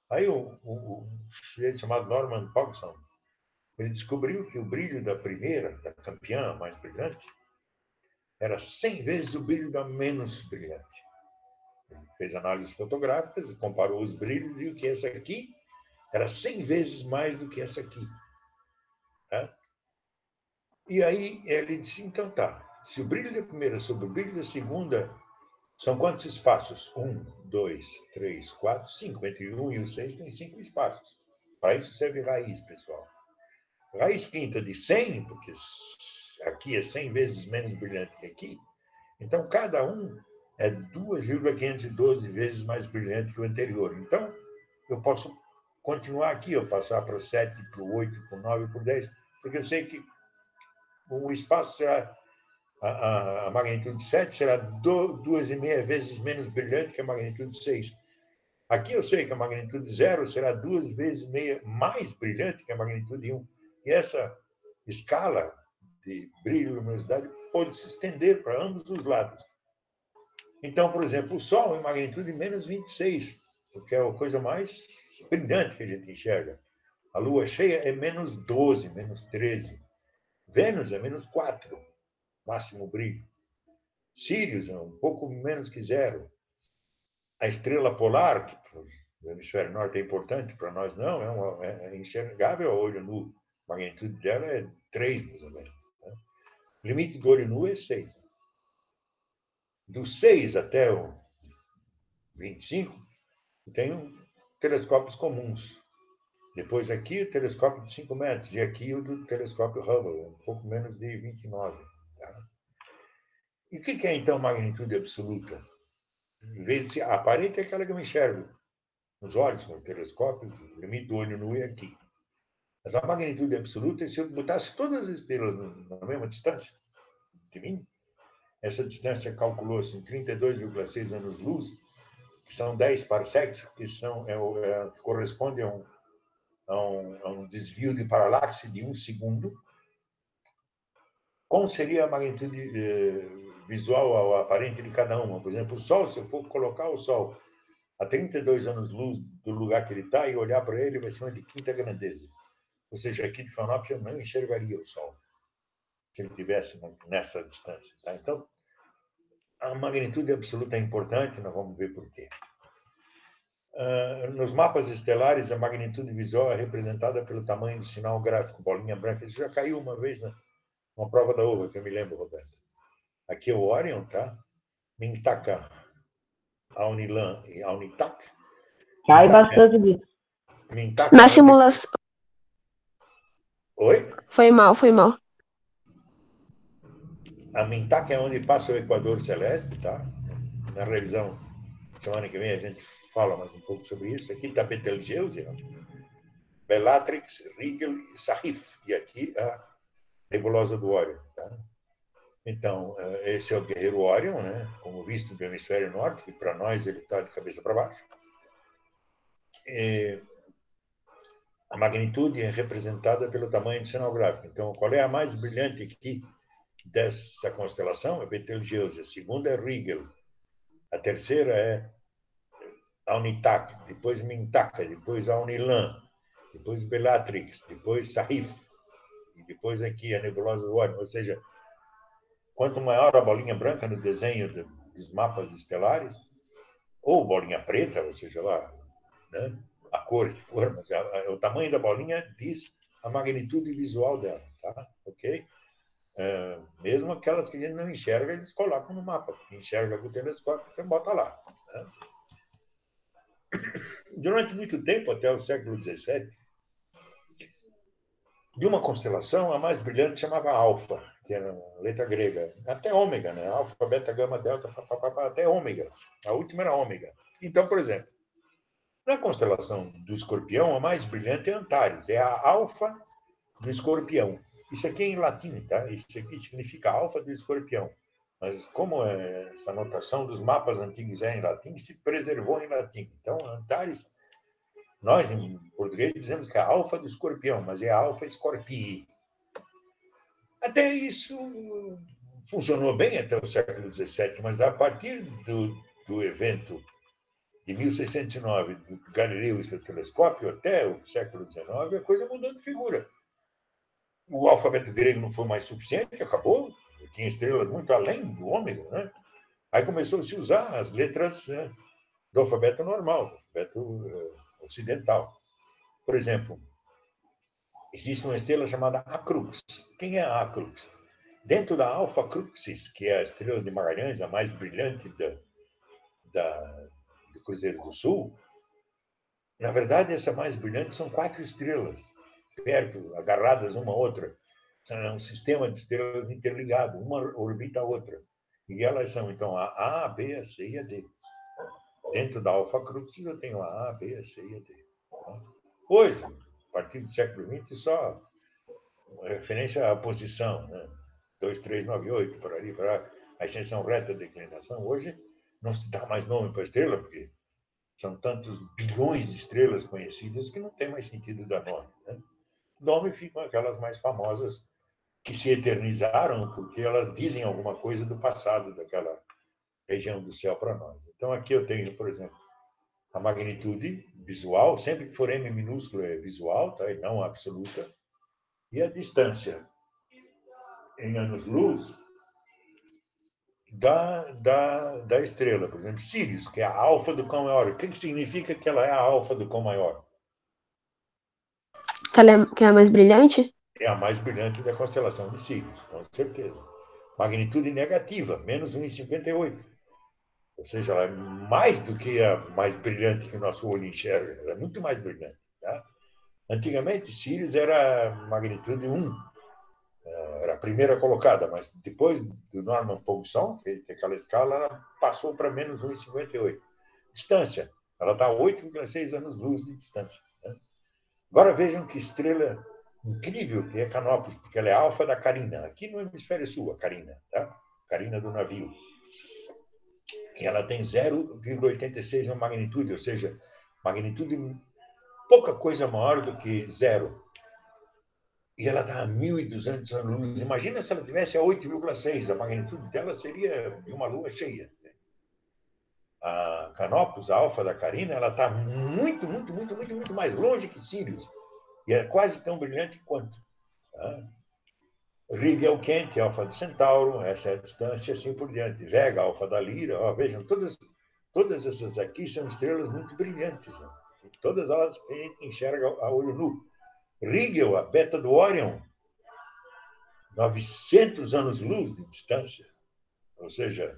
Aí o sujeito chamado Norman Pogson, ele descobriu que o brilho da primeira, da campeã mais brilhante, era 100 vezes o brilho da menos brilhante. Ele fez análises fotográficas, comparou os brilhos e viu que essa aqui era 100 vezes mais do que essa aqui. Tá? E aí ele disse, então tá, se o brilho da primeira sobre o brilho da segunda são quantos espaços? 1, 2, 3, 4, 5. Entre o 1 e o 6 tem 5 espaços. Para isso serve raiz, pessoal. Raiz quinta de 100, porque aqui é 100 vezes menos brilhante que aqui. Então, cada um é 2,512 vezes mais brilhante que o anterior. Então, eu posso continuar aqui, eu passar para o 7, para o 8, para o 9, para o 10, porque eu sei que o espaço será, a magnitude 7 será 2,5 vezes menos brilhante que a magnitude 6. Aqui eu sei que a magnitude 0 será 2 vezes meia mais brilhante que a magnitude 1. E essa escala de brilho e luminosidade pode se estender para ambos os lados. Então, por exemplo, o Sol em magnitude menos 26, porque é a coisa mais brilhante que a gente enxerga. A lua cheia é menos 12, menos 13. Vênus é menos 4, máximo brilho. Sírius é um pouco menos que zero. A estrela polar, que para o hemisfério norte é importante, para nós não, é enxergável a olho nu. A magnitude dela é 3, mais ou menos. Né? O limite do olho nu é 6. Do 6 até o 25, tem telescópios comuns. Depois aqui o telescópio de 5 metros, e aqui o do telescópio Hubble, um pouco menos de 29. Tá? E o que é, então, magnitude absoluta? Em vez de ser aparente, é aquela que eu enxergo nos olhos com o telescópio, o limite do olho nu é aqui. Mas a magnitude absoluta é se eu botasse todas as estrelas na mesma distância de mim. Essa distância calculou-se em 32,6 anos-luz, que são 10 parsecs, que corresponde a um desvio de paralaxe de 1 segundo. Como seria a magnitude visual aparente de cada uma? Por exemplo, o Sol, se eu for colocar o Sol a 32 anos-luz do lugar que ele está e olhar para ele, vai ser uma de quinta grandeza. Ou seja, aqui de Florianópolis eu não enxergaria o Sol se ele estivesse nessa distância. Tá? Então, a magnitude absoluta é importante, nós vamos ver por quê. Nos mapas estelares, a magnitude visual é representada pelo tamanho do sinal gráfico, bolinha branca. Isso já caiu uma vez numa prova da uva, que eu me lembro, Roberto. Aqui é o Orion, tá? Mintaka, Aunilan e Aunitak. Cai bastante disso. Mintaka, Na simulação. Oi? Foi mal. A Mintaka é onde passa o Equador Celeste, tá? Na revisão, semana que vem a gente fala mais um pouco sobre isso. Aqui está Betelgeuse, Bellatrix, Rigel e Sahif. E aqui a nebulosa do Orion, tá? Então, esse é o guerreiro Orion, né? Como visto do hemisfério norte, que para nós ele está de cabeça para baixo. A magnitude é representada pelo tamanho do sinal gráfico. Então, qual é a mais brilhante aqui dessa constelação? É Betelgeuse. A segunda é Rigel. A terceira é Aunitak, depois Mintaka, depois Aunilan, depois Bellatrix, depois Sahif, e depois aqui a nebulosa do Orion. Ou seja, quanto maior a bolinha branca no desenho dos mapas estelares, ou bolinha preta, ou seja lá, né? A cor que for, mas o tamanho da bolinha diz a magnitude visual dela, tá? Ok? Mesmo aquelas que a gente não enxerga, eles colocam no mapa. Enxerga com o telescópio, você bota lá. Né? Durante muito tempo, até o século XVII, de uma constelação, a mais brilhante chamava Alfa, que era uma letra grega. Até ômega, né? Alfa, beta, gama, delta, até ômega. A última era ômega. Então, por exemplo, na constelação do Escorpião, a mais brilhante é Antares. É a Alfa do Escorpião. Isso aqui é em latim, tá? Isso aqui significa Alfa do Escorpião. Mas como essa notação dos mapas antigos é em latim, se preservou em latim. Então, Antares, nós em português dizemos que é a Alfa do Escorpião, mas é a Alfa Scorpii. Até isso funcionou bem até o século XVII, mas a partir do evento de 1609, do Galileu e seu telescópio, até o século XIX, a coisa mudou de figura. O alfabeto grego não foi mais suficiente, acabou, tinha estrelas muito além do ômega, né? Aí começou a se usar as letras, né, do alfabeto normal, do alfabeto ocidental. Por exemplo, existe uma estrela chamada Acrux. Quem é a Acrux? Dentro da Alpha Cruxis, que é a estrela de Magalhães, a mais brilhante do Cruzeiro do Sul, na verdade, essa mais brilhante são 4 estrelas, perto, agarradas uma à outra. É um sistema de estrelas interligado, uma orbita a outra. E elas são, então, a B, a C e a D. Dentro da Alpha Cruxis, eu tenho a B, a C e a D. Hoje, a partir do século XX, só referência à posição, né? 2, 3, 9, 8, por ali, para a extensão reta da declinação. Hoje, não se dá mais nome para a estrela, porque são tantos bilhões de estrelas conhecidas que não tem mais sentido dar nome. Né? Nome ficam aquelas mais famosas que se eternizaram porque elas dizem alguma coisa do passado daquela região do céu para nós. Então, aqui eu tenho, por exemplo, a magnitude visual, sempre que for m minúsculo é visual, tá? E não absoluta, e a distância em anos-luz da estrela. Por exemplo, Sirius, que é a alfa do Cão Maior. O que significa que ela é a alfa do Cão Maior? Que é a mais brilhante? É a mais brilhante da constelação de Sirius, com certeza. Magnitude negativa, menos 1,58. Ou seja, ela é mais do que a mais brilhante que o nosso olho enxerga. Ela é muito mais brilhante. Tá? Antigamente, Sirius era magnitude 1. Era a primeira colocada, mas depois do Norman Ponson, que tem aquela escala, ela passou para menos 1,58. Distância, ela está a 8,6 anos-luz de distância. Né? Agora vejam que estrela incrível que é Canopus, porque ela é alfa da Carina, aqui no hemisfério sul, a Carina, tá? Carina do navio. E ela tem 0,86 na magnitude, ou seja, magnitude pouca coisa maior do que zero. E ela está a 1.200 anos-luz. Imagina se ela tivesse a 8,6, a magnitude dela seria de uma lua cheia. A Canopus, a alfa da Carina, ela está muito, muito, muito, muito, muito mais longe que Sirius. E é quase tão brilhante quanto. Tá? Rigel Kent, alfa de Centauro, essa é a distância, assim por diante. Vega, alfa da Lira. Ó, vejam, todas essas aqui são estrelas muito brilhantes. Né? Todas elas que a gente enxerga a olho nu. Rigel, a beta do Órion, 900 anos-luz de distância. Ou seja,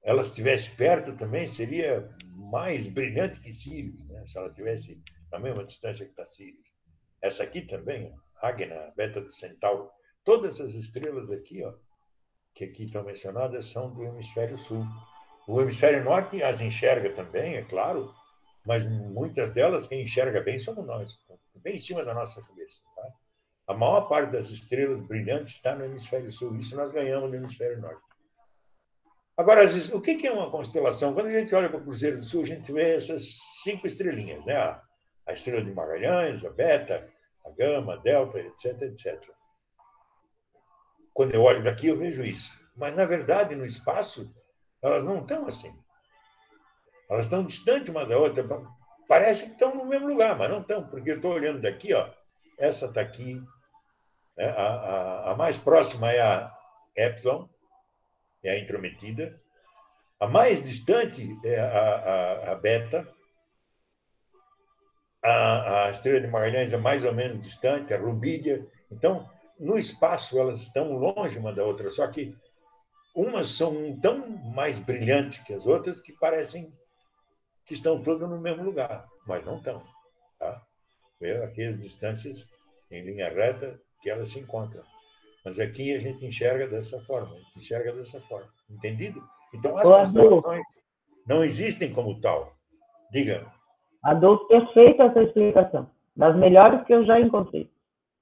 ela estivesse perto também, seria mais brilhante que Sirius, né? Se ela estivesse na mesma distância que está Sirius. Essa aqui também, Agna, beta do Centauro. Todas as estrelas aqui, ó, que aqui estão mencionadas, são do hemisfério sul. O hemisfério norte as enxerga também, é claro, mas muitas delas, quem enxerga bem somos nós, bem em cima da nossa cabeça. Tá? A maior parte das estrelas brilhantes está no hemisfério sul. Isso nós ganhamos no hemisfério norte. Agora, o que é uma constelação? Quando a gente olha para o Cruzeiro do Sul, a gente vê essas 5 estrelinhas, né? A estrela de Magalhães, a Beta, a Gama, a Delta, etc, etc. Quando eu olho daqui, eu vejo isso. Mas, na verdade, no espaço, elas não estão assim. Elas estão distantes uma da outra. Parece que estão no mesmo lugar, mas não estão, porque eu estou olhando daqui, ó. Essa está aqui. Né? A mais próxima é a Epsilon, é a intrometida. A mais distante é a Beta. A estrela de Magalhães é mais ou menos distante, a Rubídia. Então, no espaço, elas estão longe uma da outra, só que umas são tão mais brilhantes que as outras que parecem que estão todas no mesmo lugar, mas não estão. Tá? Aqui as distâncias em linha reta que elas se encontram. Mas aqui a gente enxerga dessa forma, Entendido? Então, as constelações não existem como tal. Diga. Adolfo, perfeita essa explicação. Das melhores que eu já encontrei.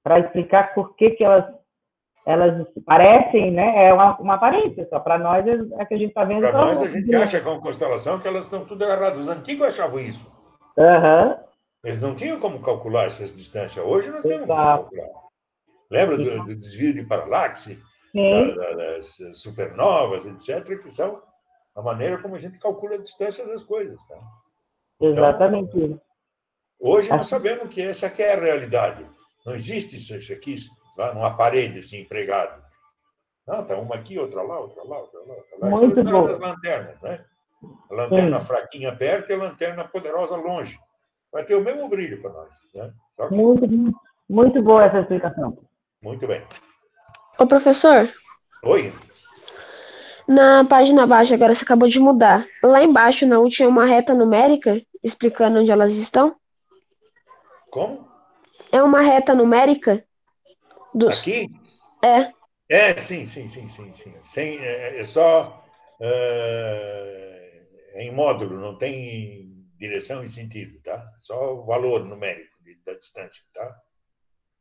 Para explicar por que elas parecem, né? É uma aparência só. Para nós, é que a gente está vendo. Para nós, a gente acha que é uma constelação que elas estão tudo agarradas. Os antigos achavam isso. Uhum. Eles não tinham como calcular essas distâncias. Hoje nós temos como calcular. Lembra do desvio de paralaxe, das supernovas, etc., que são a maneira como a gente calcula a distância das coisas. Tá? Exatamente. Então, hoje nós sabemos que essa aqui é a realidade. Não existe isso aqui lá numa parede assim, pregado. Não, está uma aqui, outra lá, outra lá, outra lá. Outra lá. Muito bom. Das lanternas, né? A lanterna fraquinha perto e a lanterna poderosa longe. Vai ter o mesmo brilho para nós. Né? Muito boa essa explicação. Muito bem. Ô, professor. Oi. Na página abaixo, agora você acabou de mudar. Lá embaixo, na última, uma reta numérica explicando onde elas estão? Como? É uma reta numérica? Aqui? É. Sim. É só em módulo, não tem direção e sentido, tá? Só o valor numérico da distância, tá?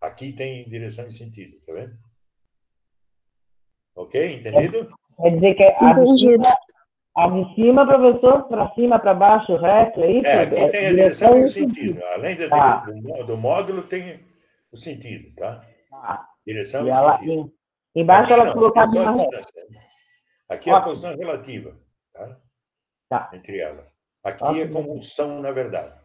Aqui tem direção e sentido, tá vendo? Ok? Entendido? Quer dizer que a de cima, professor, para cima, para baixo, reto, é isso? Aqui tem a direção e o sentido. Além do módulo, tem o sentido, tá? Direção e sentido. Embaixo aqui, ela colocava uma reta. Aqui é a posição relativa, tá? Tá. Entre elas. Aqui é como são, na verdade.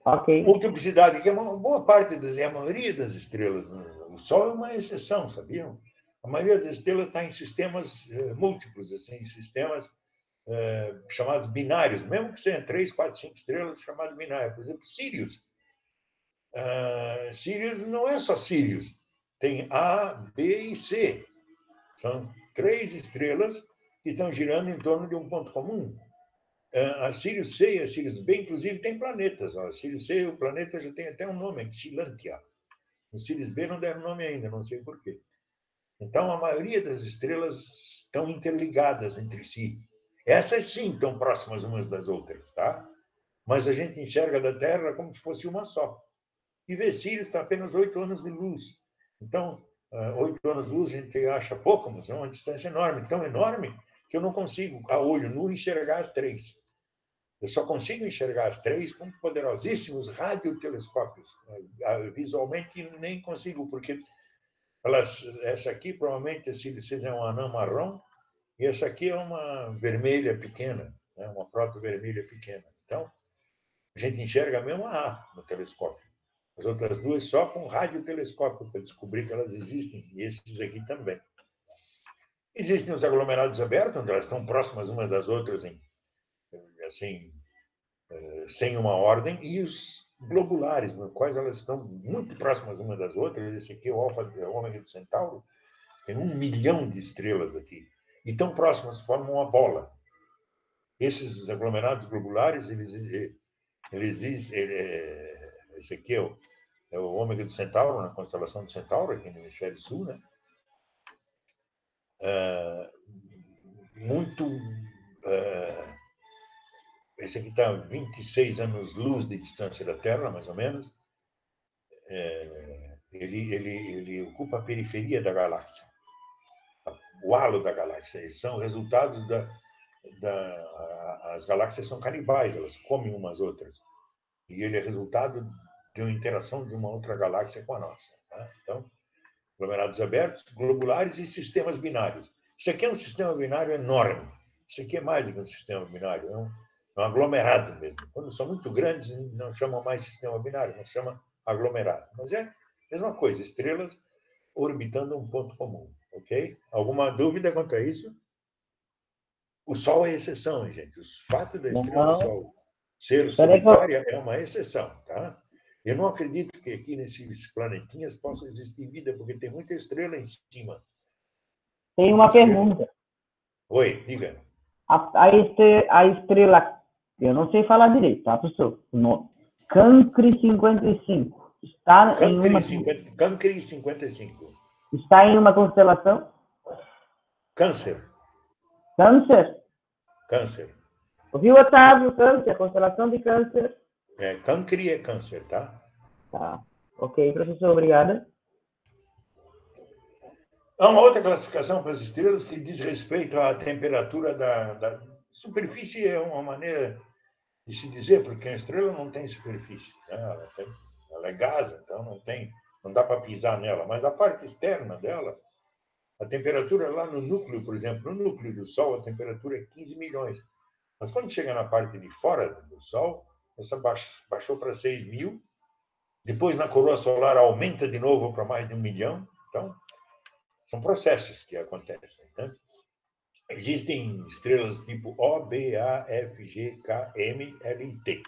Ok. Multiplicidade, que é uma boa parte a maioria das estrelas. O Sol é uma exceção, sabiam? A maioria das estrelas está em sistemas múltiplos, assim, sistemas chamados binários, mesmo que sejam 3, 4, 5 estrelas, chamado binário. Por exemplo, Sirius. Sirius não é só Sirius. Tem A, B e C. São 3 estrelas que estão girando em torno de um ponto comum. A Sirius C e a Sirius B, inclusive, tem planetas. A Sirius C, o planeta já tem até um nome, Xilantia. O Sirius B não deram nome ainda, não sei por quê. Então, a maioria das estrelas estão interligadas entre si. Essas, sim, estão próximas umas das outras, tá? Mas a gente enxerga da Terra como se fosse uma só. E vê Sirius está apenas 8 anos de luz. Então, 8 anos de luz a gente acha pouco, mas é uma distância enorme. Tão enorme que eu não consigo, a olho nu, enxergar as 3. Eu só consigo enxergar as 3 com poderosíssimos radiotelescópios. Visualmente, nem consigo, porque essa aqui, provavelmente, se vocês é um anã marrom, e essa aqui é uma vermelha pequena, né? Uma proto-vermelha pequena. Então, a gente enxerga mesmo a A no telescópio. As outras duas só com radiotelescópio, para descobrir que elas existem, e esses aqui também. Existem os aglomerados abertos, onde elas estão próximas umas das outras, assim, sem uma ordem, e os globulares, nos quais elas estão muito próximas umas das outras. Esse aqui é o Ômega de Centauro, tem 1 milhão de estrelas aqui, e tão próximas, formam uma bola. Esses aglomerados globulares, esse aqui é o Ômega de Centauro, na constelação de Centauro, aqui no hemisfério sul, né? Esse aqui está a 26 anos-luz de distância da Terra, mais ou menos. Ele ocupa a periferia da galáxia, o halo da galáxia. Eles são resultados as galáxias são canibais, elas comem umas outras. E ele é resultado de uma interação de uma outra galáxia com a nossa. Tá? Então, aglomerados abertos, globulares e sistemas binários. Isso aqui é um sistema binário enorme. Isso aqui é mais do que um sistema binário, é um aglomerado mesmo. Quando são muito grandes, não chamam mais sistema binário, mas chama aglomerado. Mas é a mesma coisa, estrelas orbitando um ponto comum, ok? Alguma dúvida quanto a isso? O Sol é exceção, gente. O fato da estrela do Sol ser solitária é uma exceção, tá? Eu não acredito que aqui nesses planetinhas possa existir vida, porque tem muita estrela em cima. Tem uma pergunta. Oi, diga. A estrela, eu não sei falar direito, tá, professor? Cancri 55. Está Cancri 55. Está em uma constelação? Câncer. Câncer? Câncer. Ouviu, Otávio? Câncer, constelação de Câncer. Cancri é câncer, tá? Tá. Ok, professor, obrigada. Há uma outra classificação para as estrelas que diz respeito à temperatura da superfície. É uma maneira de se dizer, porque a estrela não tem superfície, né? Ela é gás, então não dá para pisar nela. Mas a parte externa dela, a temperatura lá no núcleo, por exemplo, no núcleo do Sol, a temperatura é 15 milhões. Mas quando chega na parte de fora do Sol, essa baixou para 6 mil. Depois, na coroa solar, aumenta de novo para mais de 1 milhão. Então, são processos que acontecem, né? Existem estrelas tipo O, B, A, F, G, K, M, L e T.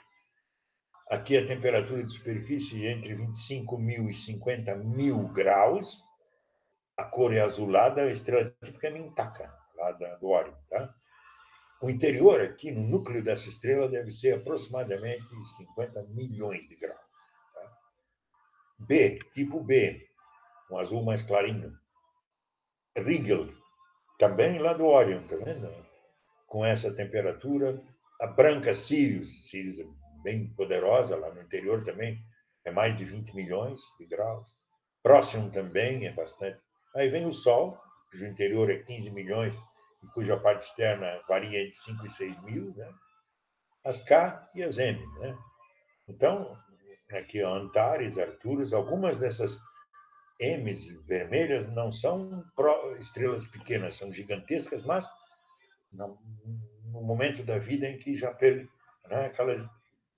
Aqui a temperatura de superfície é entre 25 mil e 50 mil graus. A cor é azulada, a estrela típica é Mintaka, lá do Órion, tá? O interior aqui, no núcleo dessa estrela, deve ser aproximadamente 50 milhões de graus. Tá? B, tipo B, um azul mais clarinho. Rigel, também lá do Órion, tá vendo? Com essa temperatura. A branca Sirius é bem poderosa, lá no interior também, é mais de 20 milhões de graus. Próximo também é bastante. Aí vem o Sol, cujo interior é 15 milhões, e cuja parte externa varia entre 5 e 6 mil, né? As K e as M, né? Então, aqui a Antares, Arcturus, algumas dessas M's vermelhas não são estrelas pequenas, são gigantescas, mas não no momento da vida em que já né,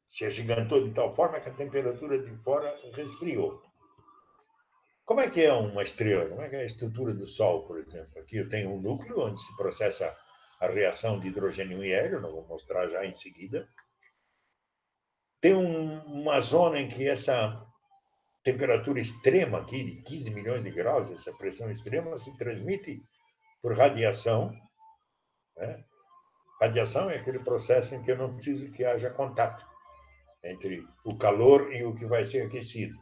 se agigantou de tal forma que a temperatura de fora resfriou. Como é que é uma estrela? Como é que é a estrutura do Sol, por exemplo? Aqui eu tenho um núcleo onde se processa a reação de hidrogênio e hélio, não vou mostrar já em seguida. Tem uma zona em que essa temperatura extrema aqui, de 15 milhões de graus, essa pressão extrema, se transmite por radiação. Né? Radiação é aquele processo em que eu não preciso que haja contato entre o calor e o que vai ser aquecido.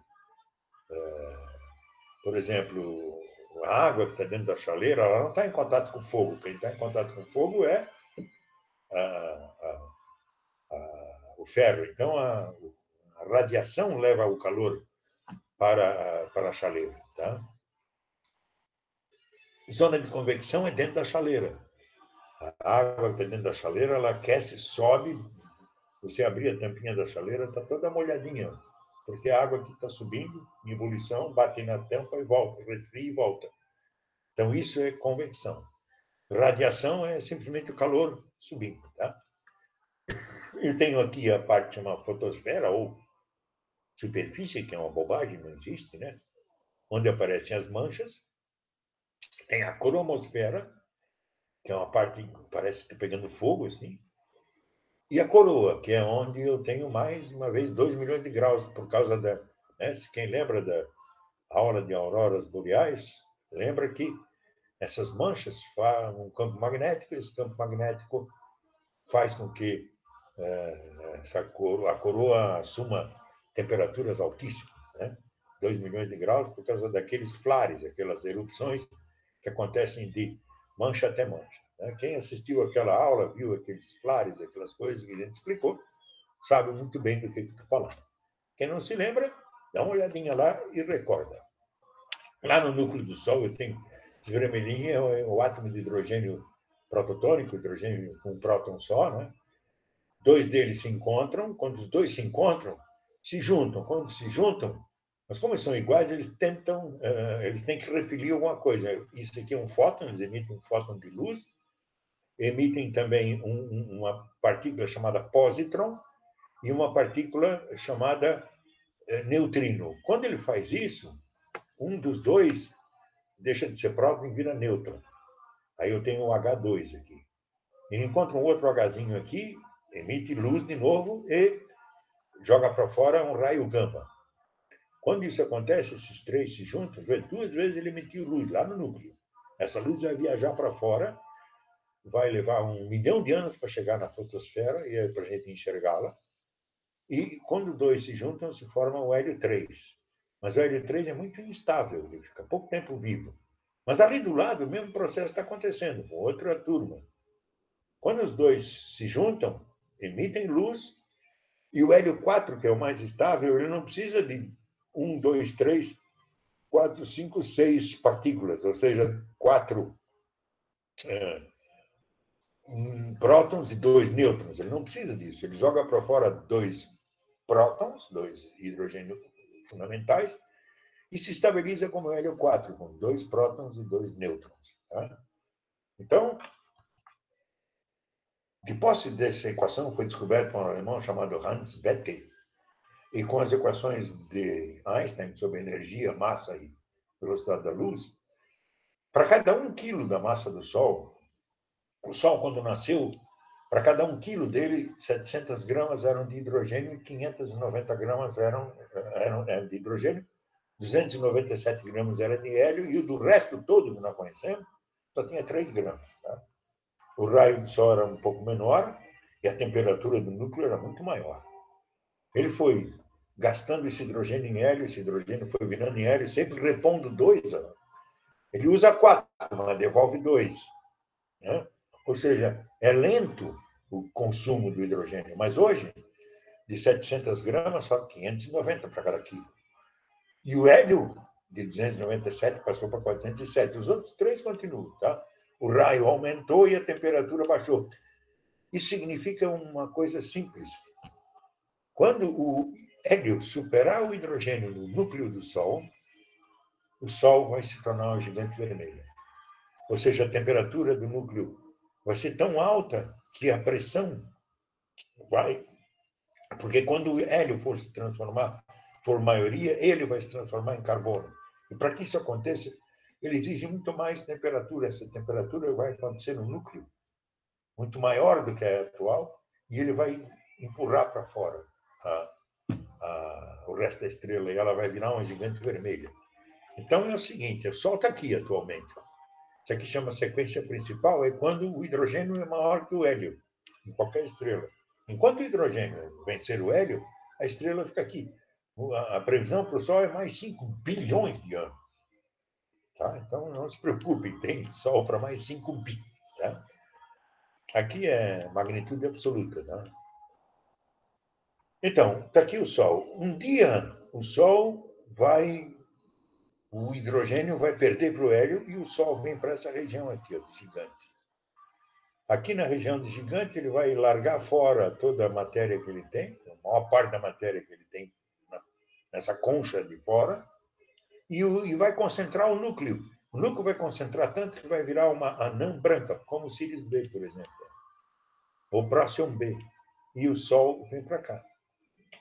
Por exemplo, a água que está dentro da chaleira, ela não está em contato com o fogo. Quem está em contato com o fogo é o ferro. Então, a radiação leva o calor para a chaleira. Tá? Zona de convecção é dentro da chaleira. A água que está dentro da chaleira, ela aquece, sobe. Você abrir a tampinha da chaleira, está toda molhadinha, porque a água aqui está subindo, em ebulição, bate na tampa e volta, resfria e volta. Então, isso é convecção. Radiação é simplesmente o calor subindo. Tá? Eu tenho aqui a parte chamada fotosfera, ou superfície, que é uma bobagem, não existe, né? Onde aparecem as manchas. Tem a cromosfera, que é uma parte que parece que está pegando fogo, assim. E a coroa, que é onde eu tenho, mais uma vez, 2 milhões de graus, por causa da... Né? Quem lembra da aula de auroras boreais, lembra que essas manchas fazem um campo magnético, esse campo magnético faz com que a coroa assuma temperaturas altíssimas, né? 2 milhões de graus, por causa daqueles flares, aquelas erupções que acontecem de mancha até mancha. Quem assistiu aquela aula, viu aqueles flares, aquelas coisas que a gente explicou, sabe muito bem do que estou falando. Quem não se lembra, dá uma olhadinha lá e recorda. Lá no núcleo do Sol, eu tenho esse vermelhinho, é o átomo de hidrogênio prototônico, hidrogênio com um próton só, né? 2 deles se encontram, quando os 2 se encontram, se juntam. Quando se juntam, mas como eles são iguais, eles têm que repelir alguma coisa. Isso aqui é um fóton, eles emitem um fóton de luz, emitem também uma partícula chamada pósitron e uma partícula chamada neutrino. Quando ele faz isso, um dos 2 deixa de ser próton e vira nêutron. Aí eu tenho o H2 aqui. Ele encontra um outro Hzinho aqui, emite luz de novo e joga para fora um raio gama. Quando isso acontece, esses 3 se juntam, 2 vezes ele emitiu luz lá no núcleo. Essa luz vai viajar para fora, vai levar 1 milhão de anos para chegar na fotosfera e para a gente enxergá-la. E quando 2 se juntam, se forma o hélio 3. Mas o hélio 3 é muito instável, ele fica pouco tempo vivo. Mas ali do lado, o mesmo processo está acontecendo, com outra turma. Quando os 2 se juntam, emitem luz, e o hélio 4, que é o mais estável, ele não precisa de 1, 2, 3, 4, 5, 6 partículas, ou seja, 4 prótons e 2 nêutrons. Ele não precisa disso. Ele joga para fora 2 prótons, 2 hidrogênios fundamentais, e se estabiliza como hélio 4, com 2 prótons e 2 nêutrons. Tá? Então, de posse dessa equação, foi descoberto por um alemão chamado Hans Bethe, e com as equações de Einstein sobre energia, massa e velocidade da luz, para cada 1 quilo da massa do Sol, o Sol, quando nasceu, para cada 1 quilo dele, 700 gramas eram de hidrogênio e 590 gramas eram de hidrogênio, 297 gramas era de hélio, e o do resto todo que nós conhecemos só tinha 3 gramas. Tá? O raio do Sol era um pouco menor e a temperatura do núcleo era muito maior. Ele foi gastando esse hidrogênio em hélio, esse hidrogênio foi virando em hélio, sempre repondo 2. Ele usa 4, mas devolve 2. Né? Ou seja, é lento o consumo do hidrogênio, mas hoje, de 700 gramas, só 590 para cada quilo. E o hélio, de 297, passou para 407. Os outros 3 continuam. Tá? O raio aumentou e a temperatura baixou. Isso significa uma coisa simples. Quando o hélio superar o hidrogênio no núcleo do Sol, o Sol vai se tornar uma gigante vermelha. Ou seja, a temperatura do núcleo vai ser tão alta que a pressão vai... Porque quando o hélio for se transformar, for maioria, ele vai se transformar em carbono. E para que isso aconteça, ele exige muito mais temperatura. Essa temperatura vai acontecer no núcleo, muito maior do que a atual, e ele vai empurrar para fora o resto da estrela, e ela vai virar uma gigante vermelha. Então é o seguinte, o Sol está aqui atualmente. Isso aqui chama sequência principal, é quando o hidrogênio é maior que o hélio, em qualquer estrela. Enquanto o hidrogênio vencer o hélio, a estrela fica aqui. A previsão para o Sol é mais 5 bilhões de anos. Tá? Então, não se preocupe, tem Sol para mais 5 bi. Tá? Aqui é magnitude absoluta. Tá? Então, está aqui o Sol. Um dia, o Sol vai... O hidrogênio vai perder para o hélio e o Sol vem para essa região aqui, ó, do gigante. Aqui na região do gigante, ele vai largar fora toda a matéria que ele tem, a maior parte da matéria que ele tem nessa concha de fora, e vai concentrar o núcleo. O núcleo vai concentrar tanto que vai virar uma anã branca, como o Sirius B, por exemplo, ou Procyon B. E o Sol vem para cá,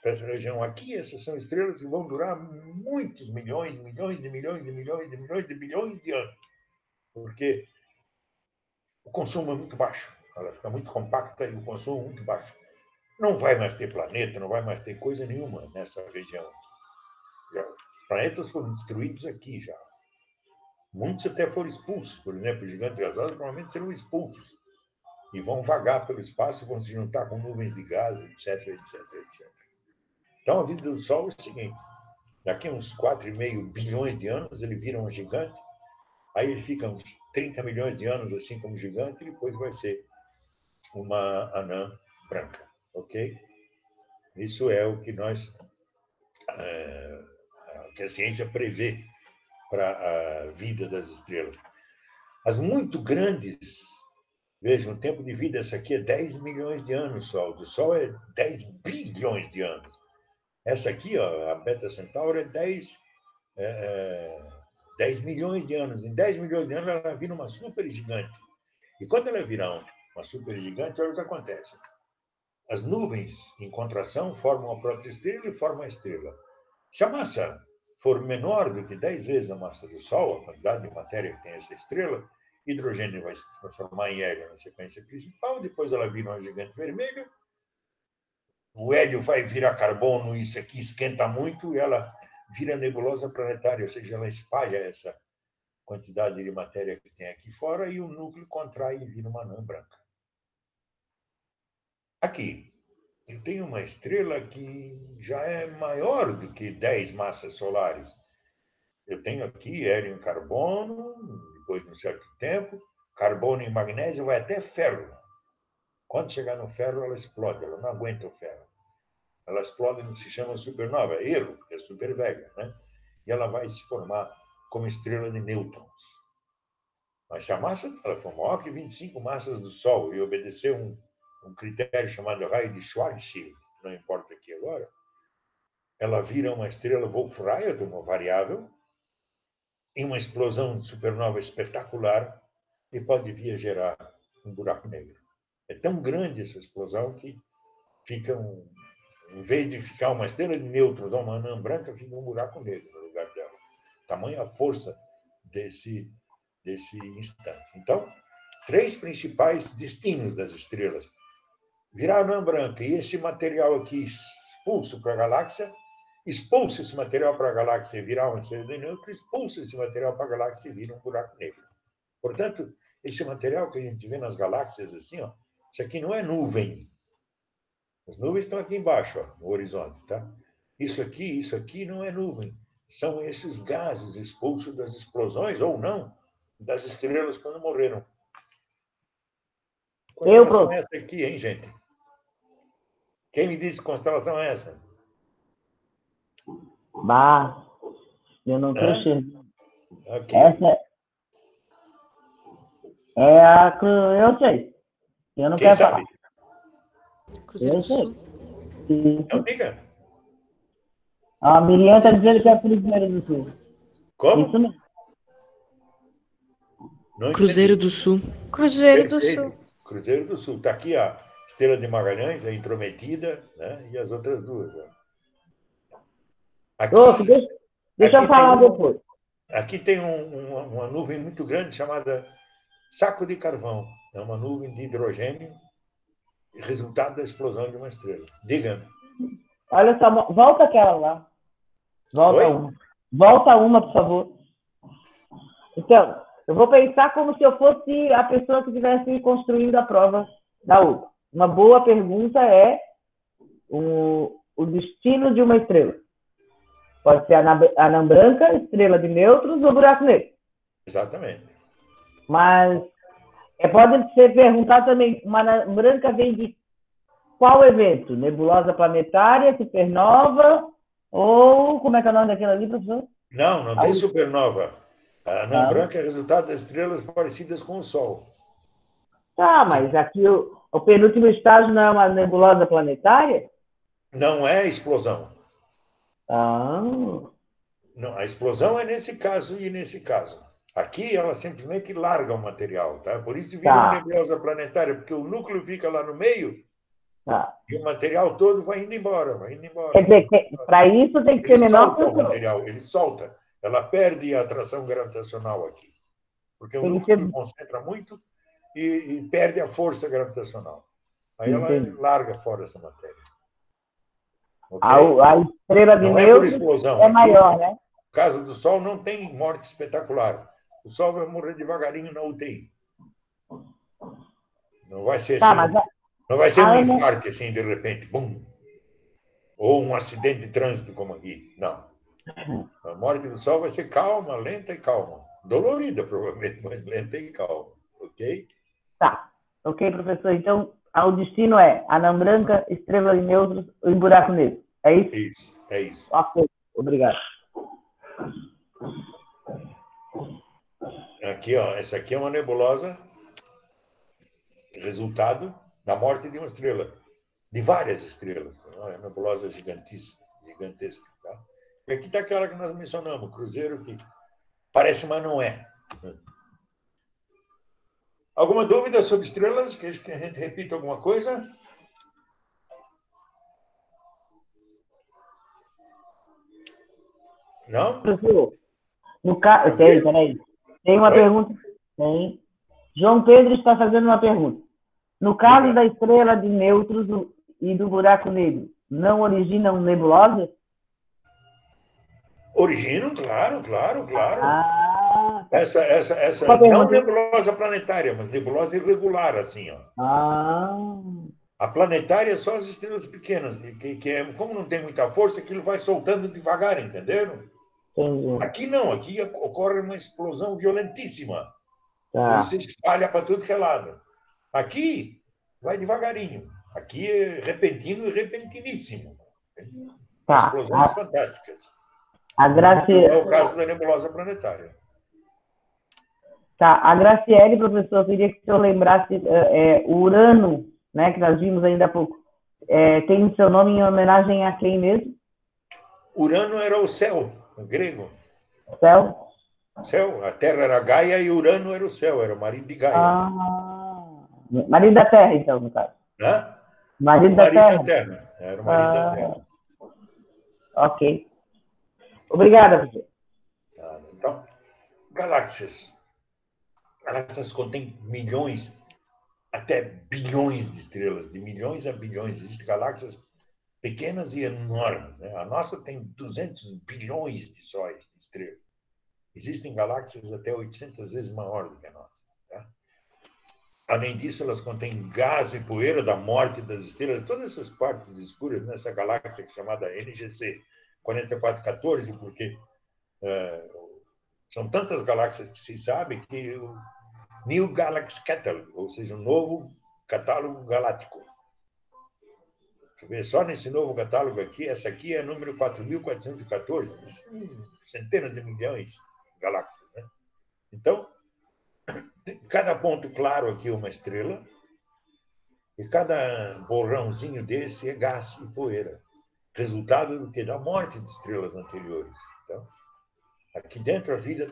para essa região aqui. Essas são estrelas que vão durar muitos milhões, milhões de milhões de milhões de milhões de bilhões de anos, porque o consumo é muito baixo. Ela fica muito compacta e o consumo é muito baixo. Não vai mais ter planeta, não vai mais ter coisa nenhuma nessa região. Os planetas foram destruídos aqui já. Muitos até foram expulsos. Por exemplo, os gigantes gasosos provavelmente serão expulsos e vão vagar pelo espaço, vão se juntar com nuvens de gás, etc, etc, etc. Então, a vida do Sol é o seguinte. Daqui a uns 4,5 bilhões de anos, ele vira um gigante. Aí ele fica uns 30 milhões de anos assim como gigante, e depois vai ser uma anã branca, ok? Isso é o que que a ciência prevê para a vida das estrelas. As muito grandes, vejam, o tempo de vida, essa aqui é 10 milhões de anos só, o do Sol é 10 bilhões de anos. Essa aqui, ó, a Beta Centauri, é 10 milhões de anos. Em 10 milhões de anos, ela vira uma supergigante. E quando ela virar uma supergigante, olha o que acontece. As nuvens em contração formam a protoestrela e formam a estrela. Se a massa for menor do que 10 vezes a massa do Sol, a quantidade de matéria que tem essa estrela, hidrogênio vai se transformar em hélio na sequência principal, depois ela vira uma gigante vermelha, o hélio vai virar carbono, isso aqui esquenta muito, e ela vira nebulosa planetária, ou seja, ela espalha essa quantidade de matéria que tem aqui fora e o núcleo contrai e vira uma anã branca. Aqui, eu tenho uma estrela que já é maior do que 10 massas solares. Eu tenho aqui hélio em carbono, depois de um certo tempo, carbono e magnésio vai até ferro. Quando chegar no ferro, ela explode, ela não aguenta o ferro. Ela explode no que se chama supernova, é erro, porque é super velha, né? E ela vai se formar como estrela de nêutrons. Mas se a massa dela for maior que 25 massas do Sol e obedecer um critério chamado raio de Schwarzschild, não importa aqui agora, ela vira uma estrela Wolf-Rayet, uma variável, em uma explosão de supernova espetacular e pode vir a gerar um buraco negro. É tão grande essa explosão que fica em vez de ficar uma estrela de nêutrons ou uma anã branca, fica um buraco negro no lugar dela. Tamanha a força desse instante. Então, 3 principais destinos das estrelas. Virar anã branca e esse material aqui expulso para a galáxia, expulsa esse material para a galáxia e virar uma estrela de nêutrons, expulsa esse material para a galáxia e vira um buraco negro. Portanto, esse material que a gente vê nas galáxias assim, ó, isso aqui não é nuvem. As nuvens estão aqui embaixo, ó, no horizonte, tá? Isso aqui não é nuvem. São esses gases expulsos das explosões, ou não, das estrelas quando morreram. Que constelação é essa aqui, hein, gente? Quem me disse que constelação é essa? Bah, eu não estou enxergando. Okay. Essa é a... Eu sei. Eu não quero falar. Cruzeiro do Sul. Então, diga. A Miriam está dizendo que é Cruzeiro do Sul. Como? Isso mesmo. Cruzeiro do Sul. Cruzeiro do Sul. Cruzeiro do Sul. Está aqui a Estrela de Magalhães, a Intrometida, né? E as outras duas. Né? Aqui, Deixa eu falar depois. Aqui tem uma nuvem muito grande chamada saco de carvão. É uma nuvem de hidrogênio, resultado da explosão de uma estrela. Diga-me. Olha só, volta aquela lá. Volta Oi? uma. Volta uma, por favor. Então, eu vou pensar como se eu fosse a pessoa que estivesse construindo a prova da outra. Uma boa pergunta é o destino de uma estrela. Pode ser a anã branca, estrela de nêutrons ou buraco negro. Exatamente. Mas pode ser perguntado também, uma anã branca vem de qual evento? Nebulosa planetária, supernova ou como é que é o nome daquilo ali, professor? Não tem supernova. A anã branca é resultado das estrelas parecidas com o Sol. Tá, mas aqui o penúltimo estágio não é uma nebulosa planetária? Não é explosão. Ah. Não, a explosão é nesse caso e nesse caso. Aqui ela simplesmente larga o material, tá? Por isso vira uma nebulosa planetária, porque o núcleo fica lá no meio e o material todo vai indo embora, vai indo embora. Quer dizer, para isso tem que ser menor que o material, ele solta. Ela perde a atração gravitacional aqui. Porque o núcleo concentra muito e perde a força gravitacional. Aí ela larga fora essa matéria. Okay? A estrela de nêutrons é maior, né? No caso do Sol, não tem morte espetacular. O Sol vai morrer devagarinho na UTI. Não vai ser assim, não vai ser um infarto assim, de repente, bum! Ou um acidente de trânsito como aqui. Não. A morte do Sol vai ser calma, lenta e calma. Dolorida, provavelmente, mas lenta e calma. Ok? Tá. Ok, professor. Então, o destino é anã branca, estrela de nêutrons e buraco negro. É isso? Isso, é isso. Ok, obrigado. Aqui, ó, essa aqui é uma nebulosa, resultado da morte de uma estrela, de várias estrelas. É uma nebulosa gigantesca. Tá? E aqui está aquela que nós mencionamos, Cruzeiro, que parece, mas não é. Alguma dúvida sobre estrelas? Que a gente repita alguma coisa? Não? Professor, no caso, peraí. Tem uma pergunta. Tem. João Pedro está fazendo uma pergunta. No caso da estrela de nêutrons e do buraco negro, não originam nebulosas? Originam, claro. Ah, tá. Essa não nebulosa planetária, mas nebulosa irregular, assim, ó. Ah. A planetária é só as estrelas pequenas, como não tem muita força, aquilo vai soltando devagar, entenderam? Aqui não, aqui ocorre uma explosão violentíssima. E se espalha para tudo que é lado. Aqui vai devagarinho. Aqui é repentino e repentiníssimo. Explosões fantásticas. Não é o caso da nebulosa planetária. Tá, a Graciele, professor, eu queria que o senhor lembrasse o Urano, né, que nós vimos ainda há pouco, tem seu nome em homenagem a quem mesmo? Urano era o céu, o grego. Céu? Céu, a Terra era Gaia e Urano era o céu, era o marido de Gaia. Marido da Terra, então, no caso. Hã? Marido da Terra. Era o marido da Terra. Ok. Obrigada, professor. Então, galáxias. Galáxias contêm milhões, até bilhões de estrelas, de milhões a bilhões. Existem galáxias pequenas e enormes. Né? A nossa tem 200 bilhões de sóis, de estrelas. Existem galáxias até 800 vezes maiores do que a nossa. Tá? Além disso, elas contêm gás e poeira da morte das estrelas, todas essas partes escuras nessa galáxia chamada NGC 4414, porque são tantas galáxias que se sabe que o New Galaxy Catalog, ou seja, um novo catálogo galáctico. Só nesse novo catálogo aqui, essa aqui é o número 4.414, centenas de milhões de galáxias. Né? Então, cada ponto claro aqui é uma estrela, e cada borrãozinho desse é gás e poeira, resultado do que? Da morte de estrelas anteriores. Então, aqui dentro a vida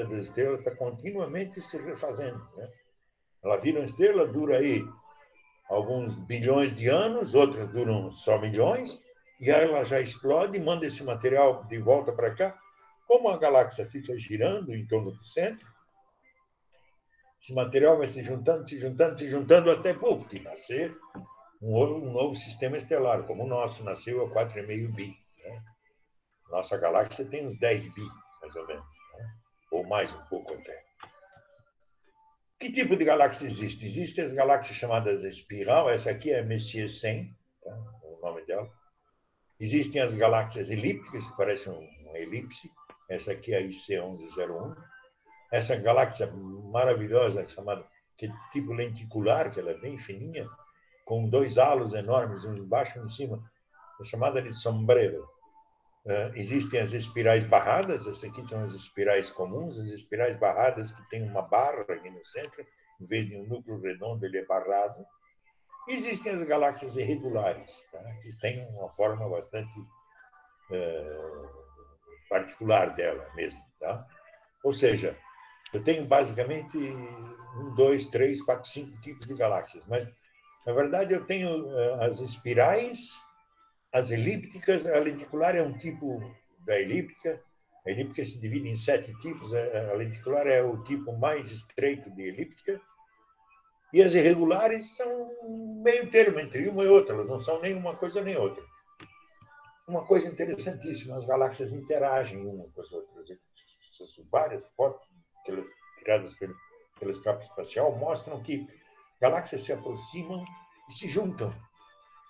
das estrelas está continuamente se refazendo. Né? Ela vira uma estrela, dura aí alguns bilhões de anos, outras duram só milhões, e aí ela já explode e manda esse material de volta para cá. Como a galáxia fica girando em torno do centro, esse material vai se juntando, se juntando, se juntando até que nascer um novo sistema estelar, como o nosso, nasceu a 4,5 bi. Né? Nossa galáxia tem uns 10 bi, mais ou menos, né? Ou mais um pouco até. Que tipo de galáxia existe? Existem as galáxias chamadas espiral, essa aqui é Messier 100, tá? O nome dela. Existem as galáxias elípticas, que parecem uma elipse, essa aqui é a IC 1101. Essa galáxia maravilhosa, chamada que é tipo lenticular, que ela é bem fininha, com 2 halos enormes, um embaixo e um em cima, é chamada de sombreiro. Existem as espirais barradas, essas aqui são as espirais comuns, as espirais barradas que tem uma barra aqui no centro, em vez de um núcleo redondo, ele é barrado. Existem as galáxias irregulares, tá? Que têm uma forma bastante particular dela mesmo. Tá? Ou seja, eu tenho basicamente 1, 2, 3, 4, 5 tipos de galáxias, mas, na verdade, eu tenho as espirais, as elípticas. A lenticular é um tipo da elíptica. A elíptica se divide em 7 tipos. A lenticular é o tipo mais estreito de elíptica. E as irregulares são meio termo entre uma e outra. Elas não são nem uma coisa nem outra. Uma coisa interessantíssima, as galáxias interagem umas com as outras. Essas várias fotos tiradas pelo telescópio espacial mostram que galáxias se aproximam e se juntam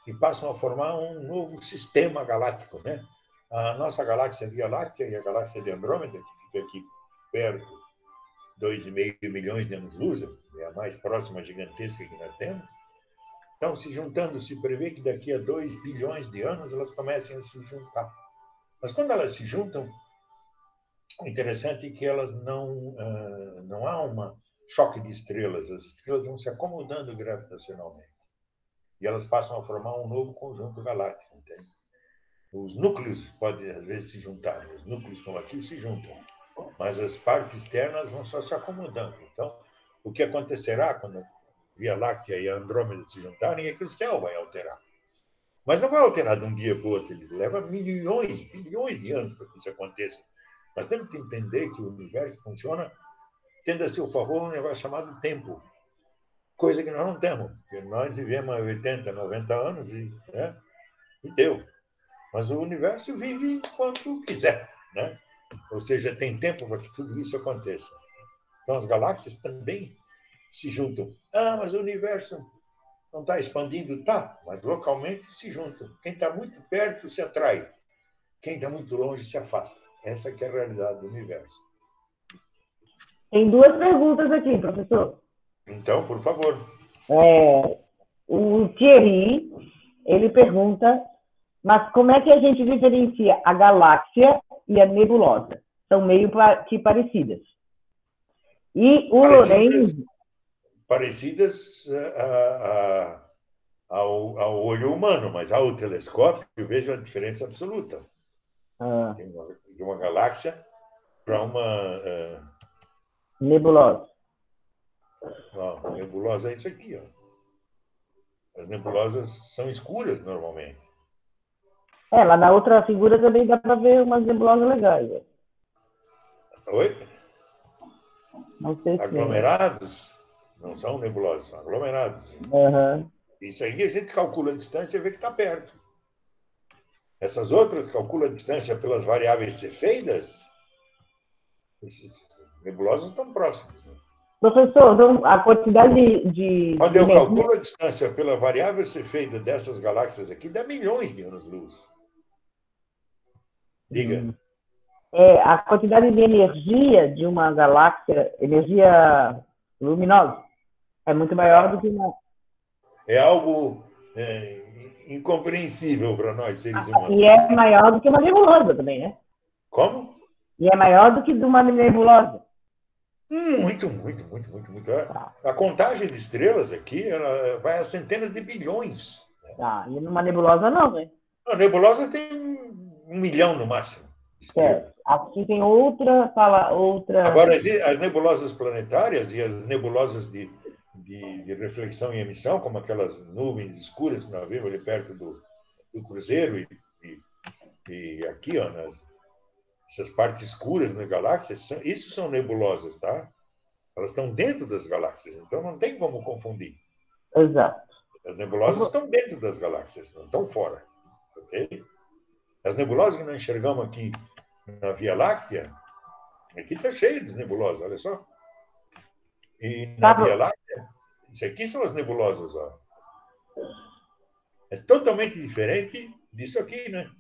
e passam a formar um novo sistema galáctico, né? A nossa galáxia Via Láctea e a galáxia de Andrômeda, que fica aqui perto, 2,5 milhões de anos-luz, é a mais próxima gigantesca que nós temos, estão se juntando. Se prevê que daqui a 2 bilhões de anos elas comecem a se juntar. Mas quando elas se juntam, o interessante é que elas não há um choque de estrelas. As estrelas vão se acomodando gravitacionalmente. E elas passam a formar um novo conjunto galáctico. Entende? Os núcleos podem, às vezes, se juntar. Os núcleos, como aqui, se juntam. Mas as partes externas vão só se acomodando. Então, o que acontecerá quando a Via Láctea e a Andrômeda se juntarem é que o céu vai alterar. Mas não vai alterar de um dia para o outro. Ele leva milhões, bilhões de anos para que isso aconteça. Nós temos que entender que o universo funciona tendo a seu favor um negócio chamado tempo. Coisa que nós não temos. Porque nós vivemos 80, 90 anos e deu. Mas o universo vive quanto quiser, né? Ou seja, tem tempo para que tudo isso aconteça. Então, as galáxias também se juntam. Ah, mas o universo não está expandindo? Tá, mas localmente se juntam. Quem está muito perto se atrai. Quem está muito longe se afasta. Essa que é a realidade do universo. Tem 2 perguntas aqui, professor. Então, por favor. O Thierry, ele pergunta, mas como é que a gente diferencia a galáxia e a nebulosa? São meio que parecidas. E o Lorenzo... Parecidas ao olho humano, mas ao telescópio eu vejo a diferença absoluta. De uma galáxia para uma... nebulosa. Não, nebulosa é isso aqui. Ó. As nebulosas são escuras, normalmente. Lá na outra figura também dá para ver umas nebulosas legais. Oi? Não sei se aglomerados? Não são nebulosas, são aglomerados. Uhum. Isso aí a gente calcula a distância e vê que está perto. Essas outras calculam a distância pelas variáveis cefeidas. Essas nebulosas estão próximas. Né? Professor, então, a quantidade de... Quando eu calculo a distância pela variável cefeida dessas galáxias aqui, dá milhões de anos-luz. Diga. A quantidade de energia de uma galáxia, energia luminosa, é muito maior do que uma... É algo incompreensível para nós, seres humanos. E é maior do que uma nebulosa também, né? Como? E é maior do que de uma nebulosa. Muito. A contagem de estrelas aqui ela vai a centenas de bilhões. E numa nebulosa não, né? A nebulosa tem 1 milhão no máximo. Aqui tem outra... Agora, as nebulosas planetárias e as nebulosas de de reflexão e emissão, como aquelas nuvens escuras que nós vimos ali perto do Cruzeiro e aqui, ó, essas partes escuras das galáxias, isso são nebulosas, tá? Elas estão dentro das galáxias, então não tem como confundir. Exato. As nebulosas estão dentro das galáxias, não estão fora. Ok? As nebulosas que nós enxergamos aqui na Via Láctea, aqui está cheio de nebulosas, olha só. E na Via Láctea, isso aqui são as nebulosas, ó. É totalmente diferente disso aqui, né?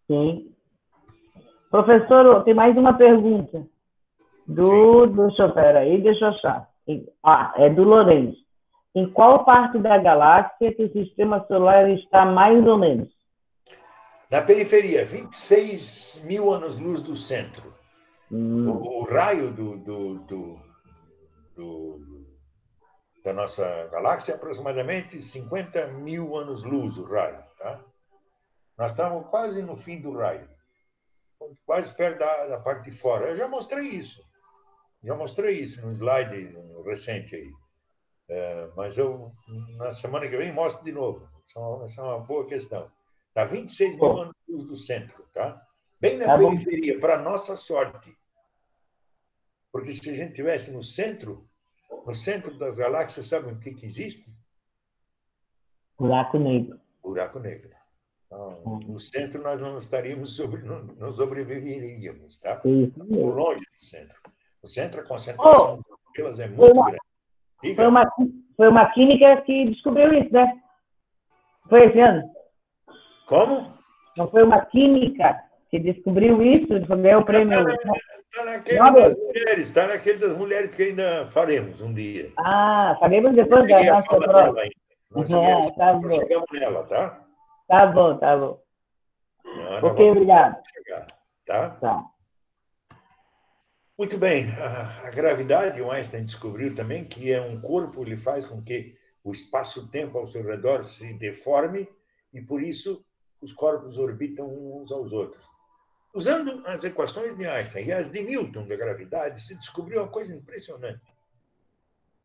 Sim. Professor, tem mais uma pergunta. Deixa eu achar. É do Lourenço. Em qual parte da galáxia que o sistema solar está mais ou menos? Na periferia, 26 mil anos-luz do centro. O raio da nossa galáxia é aproximadamente 50 mil anos-luz, o raio. Tá? Nós estamos quase no fim do raio, quase perto da parte de fora. Eu já mostrei isso. No slide recente aí. Mas eu, na semana que vem, mostro de novo. Essa é uma boa questão. Está 26 mil anos-luz do centro, tá? Bem na periferia, para nossa sorte. Porque se a gente estivesse no centro das galáxias, sabe o que existe? Buraco negro. Buraco negro. Então, no centro nós não estaríamos não sobreviveríamos, tá? Estamos longe do centro. No centro a concentração de estrelas é muito grande. Foi uma química que descobriu isso, né? Foi esse ano? Como? Não foi uma química que descobriu isso? Ganhou o prêmio. Está naquele das mulheres que ainda faremos um dia. Faremos depois da nossa prova. Tá bom. Chegamos nela, tá? Tá bom. Ok, obrigado. Tá? Muito bem. A gravidade, o Einstein descobriu também que é um corpo, ele faz com que o espaço-tempo ao seu redor se deforme e, por isso, os corpos orbitam uns aos outros. Usando as equações de Einstein e as de Newton da gravidade, se descobriu uma coisa impressionante.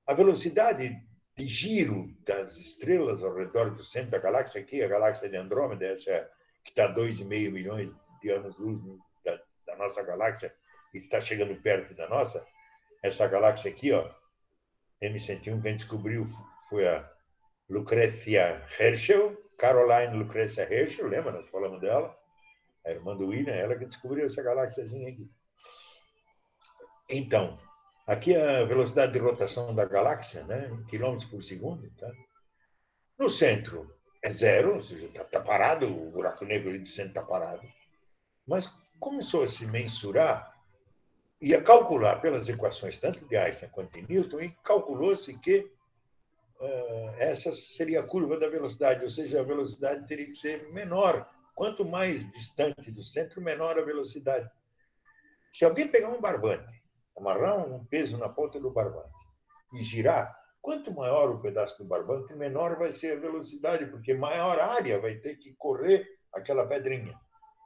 A velocidade de giro das estrelas ao redor do centro da galáxia, aqui, a galáxia de Andrômeda, essa que está a 2,5 milhões de anos-luz da nossa galáxia e está chegando perto da nossa, essa galáxia aqui, ó, M101, quem descobriu foi a Lucretia Herschel, Caroline Lucretia Herschel, lembra? Nós falamos dela. A irmã do William, ela que descobriu essa galáxiazinha aqui. Então, aqui a velocidade de rotação da galáxia, né, em quilômetros por segundo. Tá? No centro é zero, ou seja, está parado, o buraco negro ali do centro está parado. Mas começou a se mensurar e a calcular pelas equações tanto de Einstein quanto de Newton, e calculou-se que essa seria a curva da velocidade, ou seja, a velocidade teria que ser menor. Quanto mais distante do centro, menor a velocidade. Se alguém pegar um barbante, amarrar um peso na ponta do barbante e girar, quanto maior o pedaço do barbante, menor vai ser a velocidade, porque maior área vai ter que correr aquela pedrinha.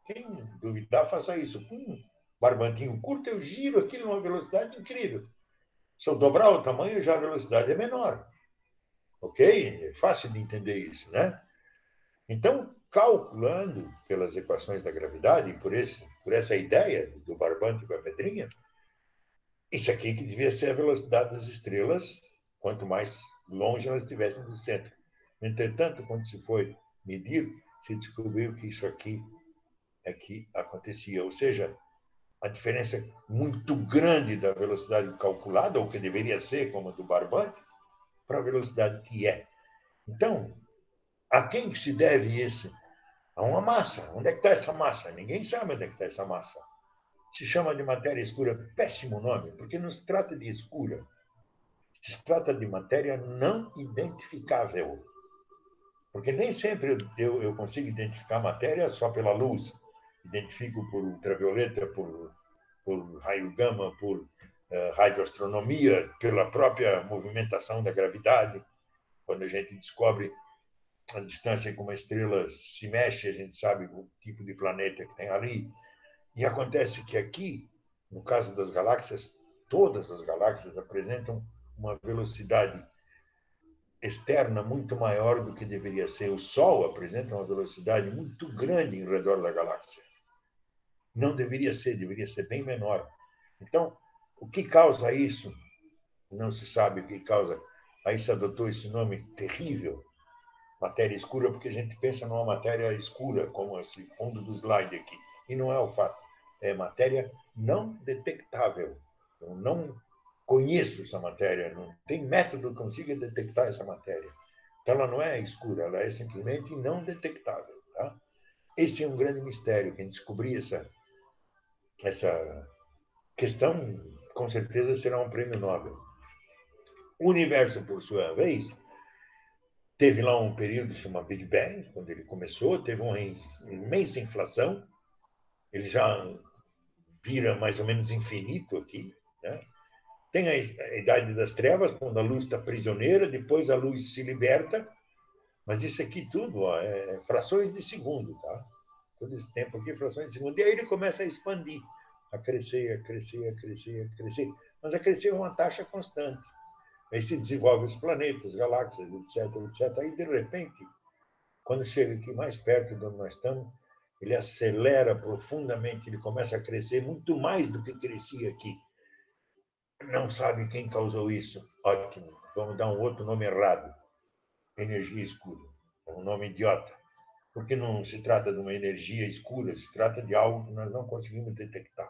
Quem duvidar, faça isso. Com um barbantinho curto, eu giro aquilo numa velocidade incrível. Se eu dobrar o tamanho, já a velocidade é menor. Ok? É fácil de entender isso, né? Então, calculando pelas equações da gravidade, por essa ideia do barbante com a pedrinha, isso aqui que devia ser a velocidade das estrelas, quanto mais longe elas estivessem do centro. Entretanto, quando se foi medir, se descobriu que isso aqui é que acontecia. Ou seja, a diferença é muito grande da velocidade calculada, ou que deveria ser, como a do barbante, para a velocidade que é. Então, a quem se deve isso? A uma massa. Onde é que está essa massa? Ninguém sabe onde é que está essa massa. Se chama de matéria escura. Péssimo nome, porque não se trata de escura. Se trata de matéria não identificável. Porque nem sempre eu consigo identificar matéria só pela luz. Identifico por ultravioleta, por raio gama, por radioastronomia, pela própria movimentação da gravidade. Quando a gente descobre a distância que uma estrela se mexe, a gente sabe o tipo de planeta que tem ali. E acontece que aqui, no caso das galáxias, todas as galáxias apresentam uma velocidade externa muito maior do que deveria ser. O Sol apresenta uma velocidade muito grande em redor da galáxia. Não deveria ser bem menor. Então, o que causa isso? Não se sabe o que causa. Aí se adotou esse nome terrível, matéria escura, porque a gente pensa numa matéria escura, como esse fundo do slide aqui. E não é o fato. É matéria não detectável. Eu não conheço essa matéria, não tem método que consiga detectar essa matéria. Então, ela não é escura, ela é simplesmente não detectável. Tá? Esse é um grande mistério. Quem descobrir essa questão, com certeza, será um prêmio Nobel. O universo, por sua vez, teve lá um período chamado Big Bang, quando ele começou, teve uma imensa inflação, ele já vira mais ou menos infinito aqui, né? Tem a idade das trevas, quando a luz está prisioneira, depois a luz se liberta, mas isso aqui tudo é frações de segundo, tá? Todo esse tempo aqui, frações de segundo. E aí ele começa a expandir, a crescer, a crescer, a crescer, a crescer. Mas a crescer é uma taxa constante. Aí se desenvolvem os planetas, galáxias, etc, etc. Aí, de repente, quando chega aqui mais perto de onde nós estamos, ele acelera profundamente, ele começa a crescer muito mais do que crescia aqui. Não sabe quem causou isso. Ótimo. Vamos dar um outro nome errado. Energia escura. É um nome idiota. Porque não se trata de uma energia escura, se trata de algo que nós não conseguimos detectar.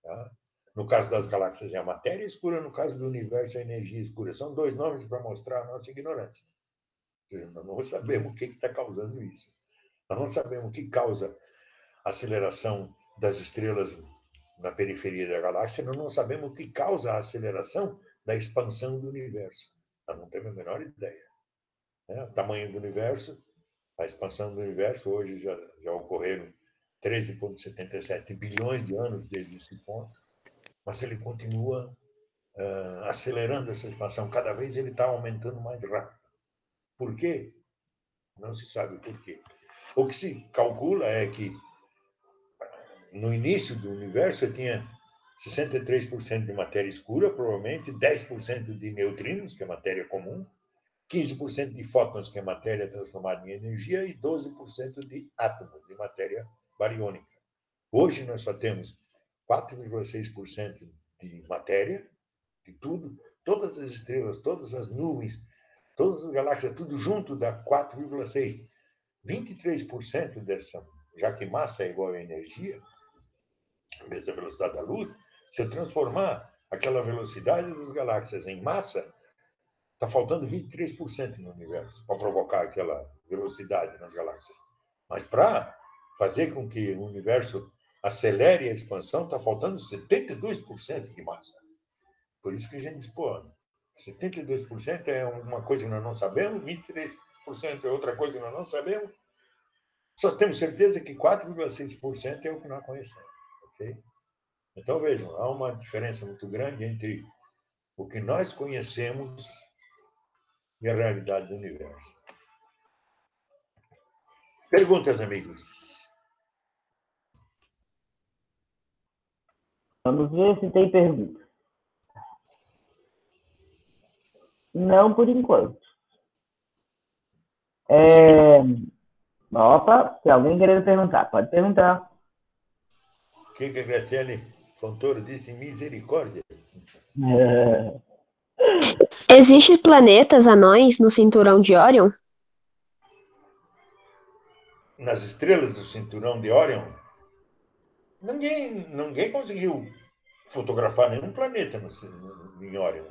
Tá? No caso das galáxias é a matéria escura, no caso do universo é a energia escura. São dois nomes para mostrar a nossa ignorância. Nós não sabemos o que está causando isso. Nós não sabemos o que causa a aceleração das estrelas na periferia da galáxia, nós não sabemos o que causa a aceleração da expansão do universo. Nós não temos a menor ideia. O tamanho do universo, a expansão do universo, hoje já ocorreram 13,77 bilhões de anos desde esse ponto, mas ele continua acelerando essa expansão. Cada vez ele está aumentando mais rápido. Por quê? Não se sabe por quê. O que se calcula é que no início do universo tinha 63% de matéria escura, provavelmente 10% de neutrinos, que é matéria comum, 15% de fótons, que é matéria transformada em energia, e 12% de átomos, de matéria bariônica. Hoje nós só temos 4,6% de matéria, de tudo, todas as estrelas, todas as nuvens, todas as galáxias, tudo junto dá 4,6%. 23% dessa, já que massa é igual a energia, dessa velocidade da luz, se eu transformar aquela velocidade das galáxias em massa, está faltando 23% no universo para provocar aquela velocidade nas galáxias. Mas para fazer com que o universo acelere a expansão, está faltando 72% de massa. Por isso que a gente diz, pô, 72% é uma coisa que nós não sabemos, 23% é outra coisa que nós não sabemos. Só temos certeza que 4,6% é o que nós conhecemos. Ok? Então, vejam, há uma diferença muito grande entre o que nós conhecemos e a realidade do universo. Perguntas, amigos? Vamos ver se tem pergunta. Não por enquanto. Opa, se alguém querer perguntar, pode perguntar. O que a Graciele Fontoro disse? Misericórdia. Existem planetas anões no cinturão de Órion? Nas estrelas do cinturão de Órion, ninguém conseguiu fotografar nenhum planeta em Órion.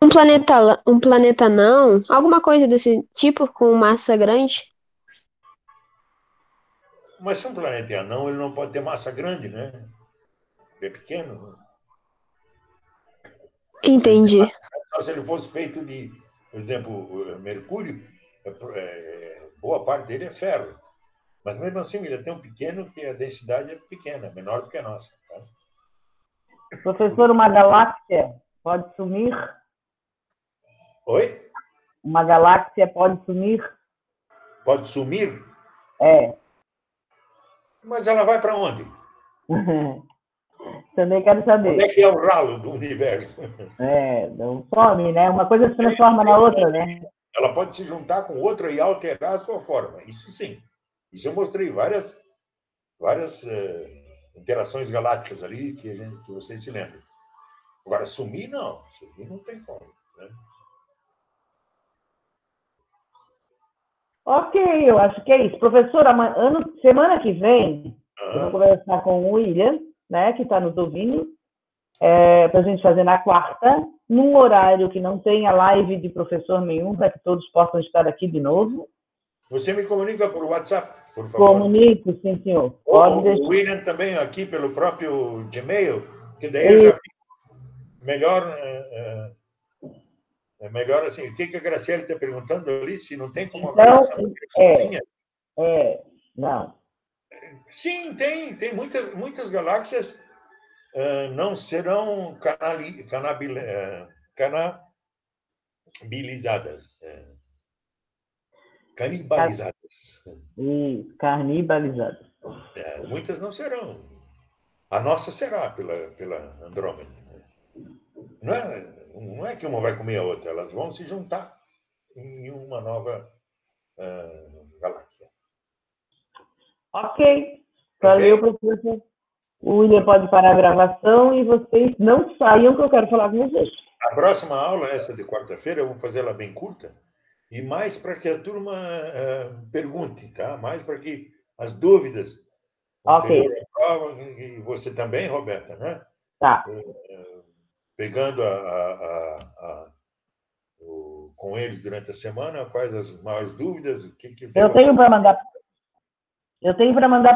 Um planeta não? Alguma coisa desse tipo com massa grande? Mas se um planeta é anão, ele não pode ter massa grande, né? Ele é pequeno. Entendi. Só se ele fosse feito de, por exemplo, Mercúrio, boa parte dele é ferro. Mas mesmo assim, ele é tão pequeno que a densidade é pequena, menor do que a nossa. Tá? Professor, uma galáxia pode sumir? Oi? Uma galáxia pode sumir? Pode sumir? É. Mas ela vai para onde? Também quero Onde é saber. que é o ralo do universo? Não some, né? Uma coisa se transforma na outra, né? Ela pode se juntar com outra e alterar a sua forma. Isso sim. Isso eu mostrei várias interações galácticas ali que vocês se lembram. Agora, sumir, não. Sumir não tem como. Né? Ok, eu acho que é isso. Professor, semana que vem, eu vou conversar com o William, né, que está nos ouvindo, para a gente fazer na quarta, num horário que não tenha live de professor nenhum, para que todos possam estar aqui de novo. Você me comunica por WhatsApp, por favor. Comunico, sim, senhor. Pode deixar. O William também aqui pelo próprio Gmail, que daí eu já fico melhor. É melhor assim. O que a Graciela está perguntando ali? Se não tem como então, sozinha? Não. Sim, tem. Tem muitas galáxias não serão canibalizadas. Canibalizadas. E carnibalizadas. Muitas não serão. A nossa será pela Andrômeda. Não é que uma vai comer a outra, elas vão se juntar em uma nova galáxia. Ok. Valeu, professor. O William pode parar a gravação e vocês não saiam que eu quero falar com vocês. A próxima aula, essa de quarta-feira, eu vou fazer ela bem curta e mais para que a turma pergunte, tá? Mais para que as dúvidas anteriores à prova, e você também, Roberta, né? Tá. Pegando com eles durante a semana, quais as maiores dúvidas, o que Eu tenho para mandar